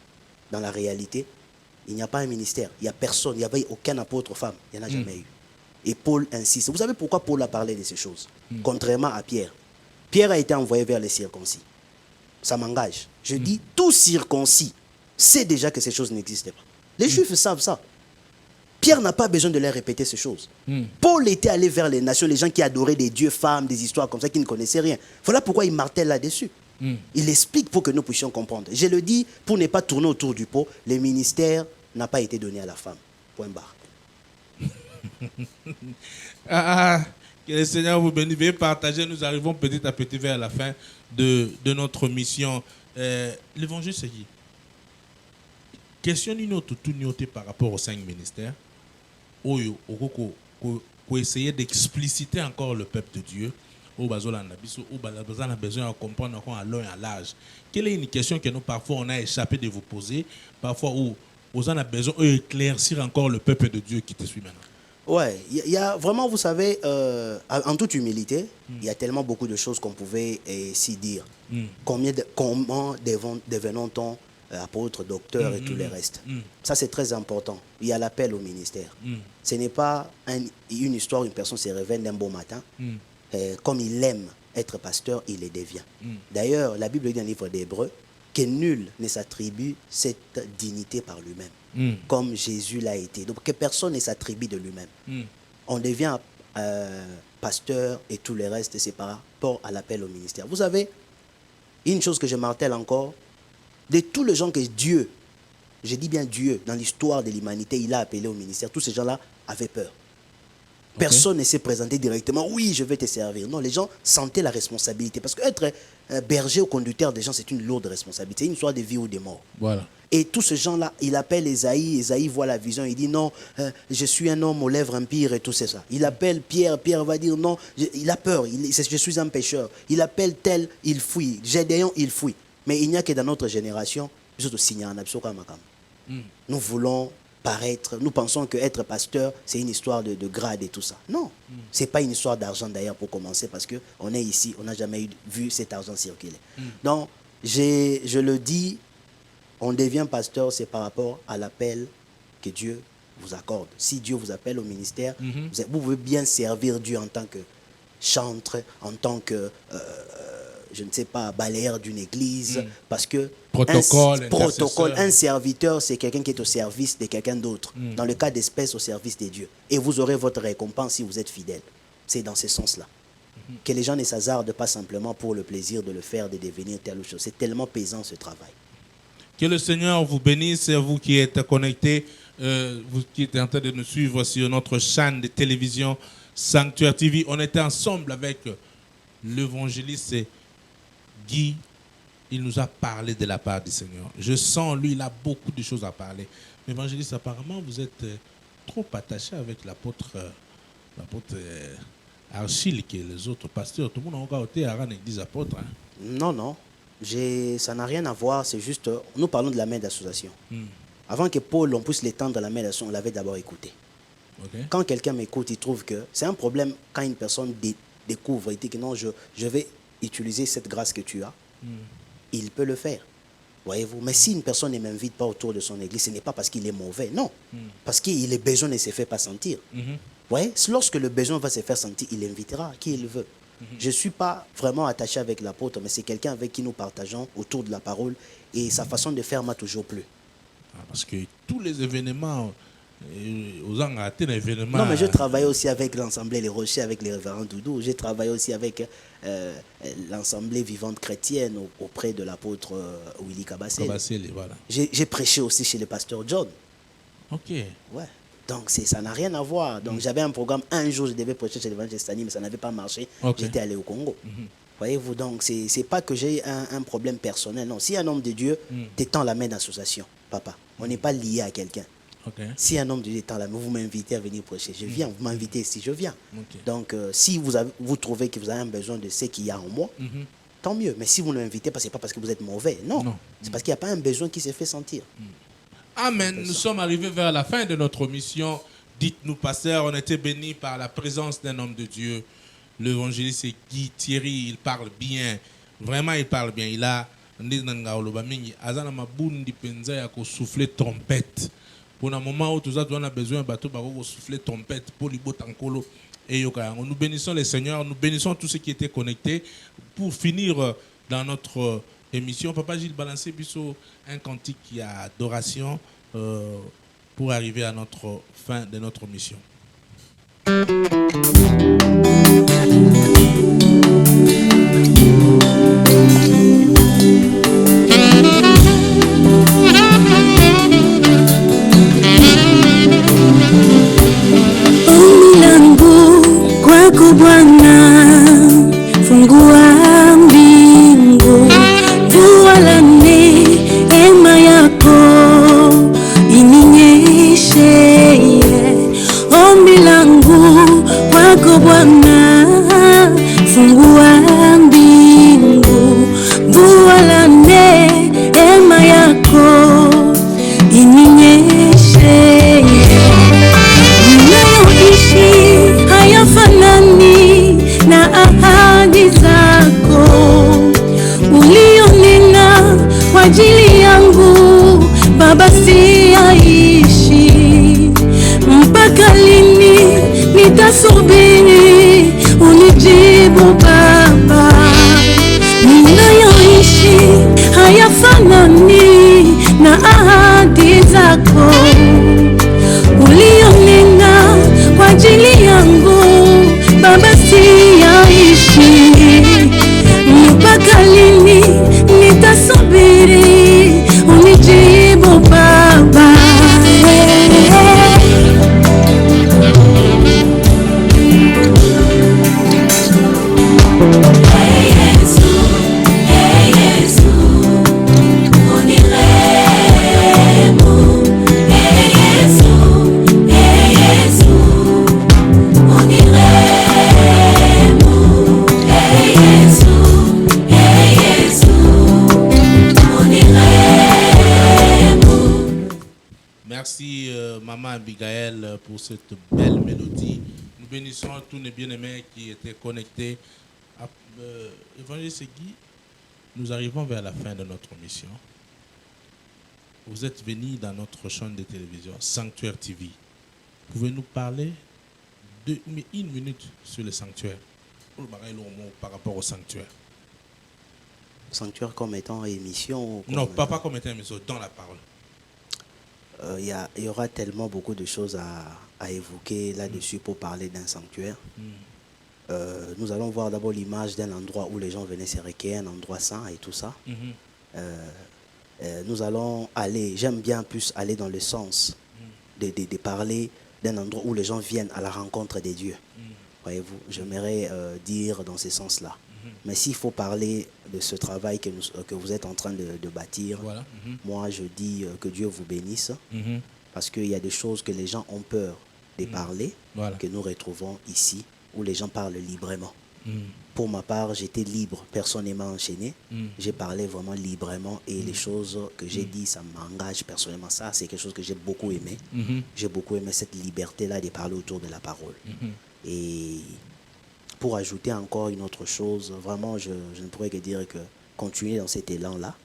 dans la réalité, il n'y a pas un ministère, il n'y a personne, il n'y avait aucun apôtre femme, il n'y en a jamais eu. Et Paul insiste. Vous savez pourquoi Paul a parlé de ces choses? Contrairement à Pierre. Pierre a été envoyé vers les circoncis. Ça m'engage. Je dis, tout circoncis sait déjà que ces choses n'existent pas. Les Juifs savent ça. Pierre n'a pas besoin de leur répéter ces choses. Paul était allé vers les nations, les gens qui adoraient des dieux, femmes, des histoires comme ça, qui ne connaissaient rien. Voilà pourquoi il martèle là-dessus. Il explique pour que nous puissions comprendre. Je le dis pour ne pas tourner autour du pot, le ministère n'a pas été donné à la femme. Point barre. Que le Seigneur vous bénisse. Veuillez partager. Nous arrivons petit à petit vers la fin de notre mission. L'évangile, c'est qui? Question d'une autre, tout noté par rapport aux 5 ministères. Pour essayer d'expliciter encore le peuple de Dieu. On a besoin de comprendre encore à long et à large. Quelle est une question que nous, parfois, on a échappé de vous poser, parfois, où on a besoin d'éclaircir encore le peuple de Dieu qui te suit maintenant? Ouais, il y a vraiment, vous savez, en toute humilité, il y a tellement beaucoup de choses qu'on pouvait s'y dire. Comment devenons-on apôtres, docteurs et tout le reste? Ça, c'est très important. Il y a l'appel au ministère. Ce n'est pas une histoire où une personne se réveille d'un beau matin. Comme il aime être pasteur, il le devient. D'ailleurs, la Bible dit dans le livre d'Hébreux que nul ne s'attribue cette dignité par lui-même, comme Jésus l'a été. Donc, que personne ne s'attribue de lui-même. On devient pasteur et tout le reste, c'est par rapport à l'appel au ministère. Vous savez, une chose que je martèle encore, de tous les gens que Dieu, je dis bien Dieu, dans l'histoire de l'humanité, il a appelé au ministère, tous ces gens-là avaient peur. Personne ne s'est présenté directement, oui, je vais te servir. Non, les gens sentaient la responsabilité. Parce qu'être berger ou conducteur des gens, c'est une lourde responsabilité. C'est une histoire de vie ou de mort. Voilà. Et tous ces gens-là, il appelle Esaïe. Esaïe voit la vision. Il dit non, je suis un homme aux lèvres impures et tout ça. Il appelle Pierre. Pierre va dire non, il a peur. Je suis un pécheur. Il appelle tel, il fuit. Gédéon, il fuit. Mais il n'y a que dans notre génération, nous voulons paraître, nous pensons qu'être pasteur, c'est une histoire de grade et tout ça. Non, ce n'est pas une histoire d'argent d'ailleurs pour commencer, parce qu'on est ici, on n'a jamais vu cet argent circuler. Donc, je le dis, on devient pasteur, c'est par rapport à l'appel que Dieu vous accorde. Si Dieu vous appelle au ministère, vous pouvez bien servir Dieu en tant que chantre, en tant que... je ne sais pas, balayeur d'une église, parce que protocole, un serviteur, c'est quelqu'un qui est au service de quelqu'un d'autre. Dans le cas d'espèce, au service de Dieu. Et vous aurez votre récompense si vous êtes fidèle. C'est dans ce sens-là. Que les gens ne s'hasardent pas simplement pour le plaisir de le faire, de devenir telle ou chose. C'est tellement pesant ce travail. Que le Seigneur vous bénisse, vous qui êtes connectés, vous qui êtes en train de nous suivre sur notre chaîne de télévision Sanctuaire TV. On était ensemble avec l'évangéliste Guy. Il nous a parlé de la part du Seigneur. Je sens, lui, il a beaucoup de choses à parler. L'évangéliste, apparemment, vous êtes trop attaché avec l'apôtre Achille et les autres pasteurs. Tout le monde a encore été à l'église apôtre. Hein? Non, non. Ça n'a rien à voir. C'est juste, nous parlons de la main d'association. Avant que Paul, on puisse l'étendre à la main d'association, on l'avait d'abord écouté. Okay. Quand quelqu'un m'écoute, il trouve que c'est un problème quand une personne découvre, il dit que non, je vais utiliser cette grâce que tu as. Il peut le faire, voyez-vous. Mais si une personne ne m'invite pas autour de son église, ce n'est pas parce qu'il est mauvais, non. Parce qu'il est besoin ne se fait pas sentir. Ouais, lorsque le besoin va se faire sentir, il invitera qui il veut. Je ne suis pas vraiment attaché avec l'apôtre, mais c'est quelqu'un avec qui nous partageons autour de la parole et sa façon de faire m'a toujours plu. Parce que tous les événements, aux gens ont atteint l'événement. Non, mais je travaille aussi avec l'Assemblée Les Rochers, avec les révérends Doudou. J'ai travaillé aussi avec l'Assemblée vivante chrétienne auprès de l'apôtre Willy Kabassé. Voilà. J'ai prêché aussi chez le pasteur John. Ok. Ouais. Donc ça n'a rien à voir. Donc j'avais un programme, un jour je devais prêcher chez l'évangile Stani, mais ça n'avait pas marché. J'étais allé au Congo. Voyez-vous, donc c'est pas que j'ai un problème personnel. Non, si un homme de Dieu t'étend la main d'association, papa, on n'est pas lié à quelqu'un. Si un homme de Dieu t'étend la main, vous m'invitez à venir prêcher, je viens. Vous m'invitez ici, je viens. Donc si vous trouvez que vous avez un besoin de ce qu'il y a en moi, tant mieux. Mais si vous ne m'invitez pas, c'est pas parce que vous êtes mauvais. Non. C'est parce qu'il n'y a pas un besoin qui s'est fait sentir. Amen. Nous sommes arrivés vers la fin de notre mission. Dites-nous, pasteur, on était bénis par la présence d'un homme de Dieu. L'évangéliste Guy Thierry, il parle bien. Vraiment, il parle bien. Il a souffler trompette. Pour un moment où tout ça, on a besoin de souffler trompette pour l'Ibotankolo. Et nous bénissons les seigneurs, nous bénissons tous ceux qui étaient connectés. Pour finir dans notre émission, Papa Gilles Balancé Bissot, un cantique qui a adoration pour arriver à notre fin de notre mission. Ombi langu kwako Bwana, fungua mbingu, mvua la neema yako ininyeshe. Ombi langu kwako Bwana, fungua mbingu, mvua la neema yako ininyeshe. Ninayoishi hayafanani na ahadi zako ulionena kwa ajili yangu, Baba, siyaishi. Mpaka lini nitasubiri unijibu Baba? Ninayoishi hayafanani na ahadi zako ulionena kwa ajili yangu, Baba, siyaishi. Mpaka lini nitasubiri unijibu Baba? Merci Maman Abigail pour cette belle mélodie. Nous bénissons tous les bien-aimés qui étaient connectés. Évangéliste Guy, nous arrivons vers la fin de notre mission. Vous êtes venus dans notre chaîne de télévision, Sanctuaire TV. Pouvez-nous parler une minute sur le sanctuaire, par rapport au sanctuaire? Sanctuaire comme étant émission? Non, pas comme étant émission, dans la parole. Il y aura tellement beaucoup de choses à évoquer là-dessus pour parler d'un sanctuaire. Nous allons voir d'abord l'image d'un endroit où les gens venaient se recueillir, un endroit saint et tout ça. Nous allons aller, j'aime bien plus aller dans le sens de parler d'un endroit où les gens viennent à la rencontre des dieux. Voyez-vous, j'aimerais dire dans ce sens-là. Mais s'il faut parler de ce travail que vous êtes en train de bâtir, voilà. Moi je dis que Dieu vous bénisse, parce qu'il y a des choses que les gens ont peur de parler, voilà. Que nous retrouvons ici, où les gens parlent librement. Pour ma part, j'étais libre, personne ne m'a enchaîné, j'ai parlé vraiment librement et les choses que j'ai dit, ça m'engage personnellement. Ça, c'est quelque chose que j'ai beaucoup aimé. J'ai beaucoup aimé cette liberté-là de parler autour de la parole. Et pour ajouter encore une autre chose, vraiment, je ne pourrais que dire que continuez dans cet élan-là.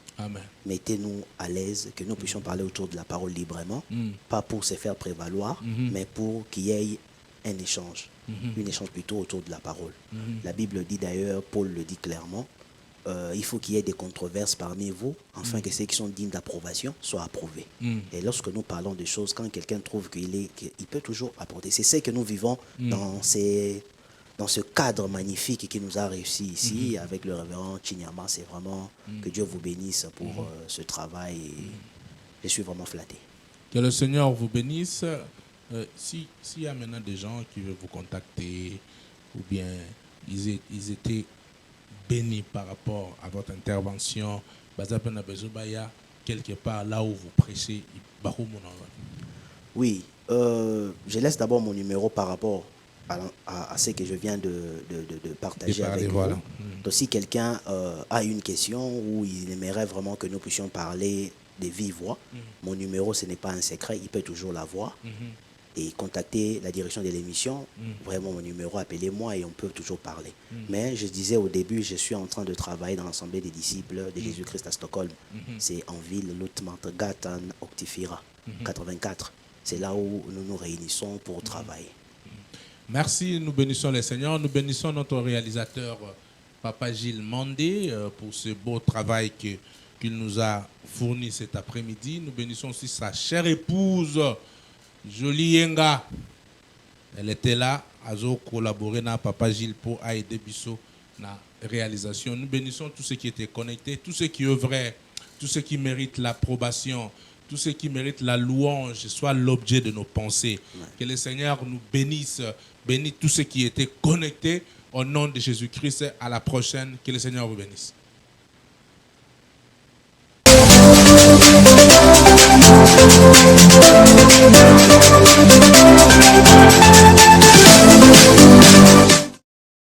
Mettez-nous à l'aise, que nous puissions parler autour de la parole librement, pas pour se faire prévaloir, mais pour qu'il y ait un échange. Un échange plutôt autour de la parole. La Bible dit d'ailleurs, Paul le dit clairement, il faut qu'il y ait des controverses parmi vous, afin que ceux qui sont dignes d'approbation soient approuvés. Et lorsque nous parlons de choses, quand quelqu'un trouve qu'il peut toujours apporter. C'est ce que nous vivons dans ce cadre magnifique qui nous a réussi ici, avec le révérend Chinyama. C'est vraiment que Dieu vous bénisse pour ce travail. Et je suis vraiment flatté. Que le Seigneur vous bénisse. S'il y a maintenant des gens qui veulent vous contacter, ou bien ils étaient bénis par rapport à votre intervention, quelque part là où vous prêchez. Oui, je laisse d'abord mon numéro par rapport à ce que je viens de partager avec vous. Donc, si quelqu'un a une question ou il aimerait vraiment que nous puissions parler de vive voix, mon numéro, ce n'est pas un secret, il peut toujours l'avoir. Et contacter la direction de l'émission, vraiment mon numéro, appelez-moi et on peut toujours parler. Mais je disais au début, je suis en train de travailler dans l'Assemblée des disciples de Jésus-Christ à Stockholm. C'est en ville, Lutmartgatan Octifira, 84. C'est là où nous nous réunissons pour travailler. Merci, nous bénissons le Seigneur, nous bénissons notre réalisateur Papa Gilles Mandé pour ce beau travail qu'il nous a fourni cet après-midi. Nous bénissons aussi sa chère épouse, Jolie Yenga. Elle était là, a collaboré avec Papa Gilles pour aider Bissot dans la réalisation. Nous bénissons tous ceux qui étaient connectés, tous ceux qui œuvraient, tous ceux qui méritent l'approbation, tous ceux qui méritent la louange, soit l'objet de nos pensées. Que le Seigneur nous bénisse, bénisse tous ceux qui étaient connectés au nom de Jésus-Christ. À la prochaine, que le Seigneur vous bénisse.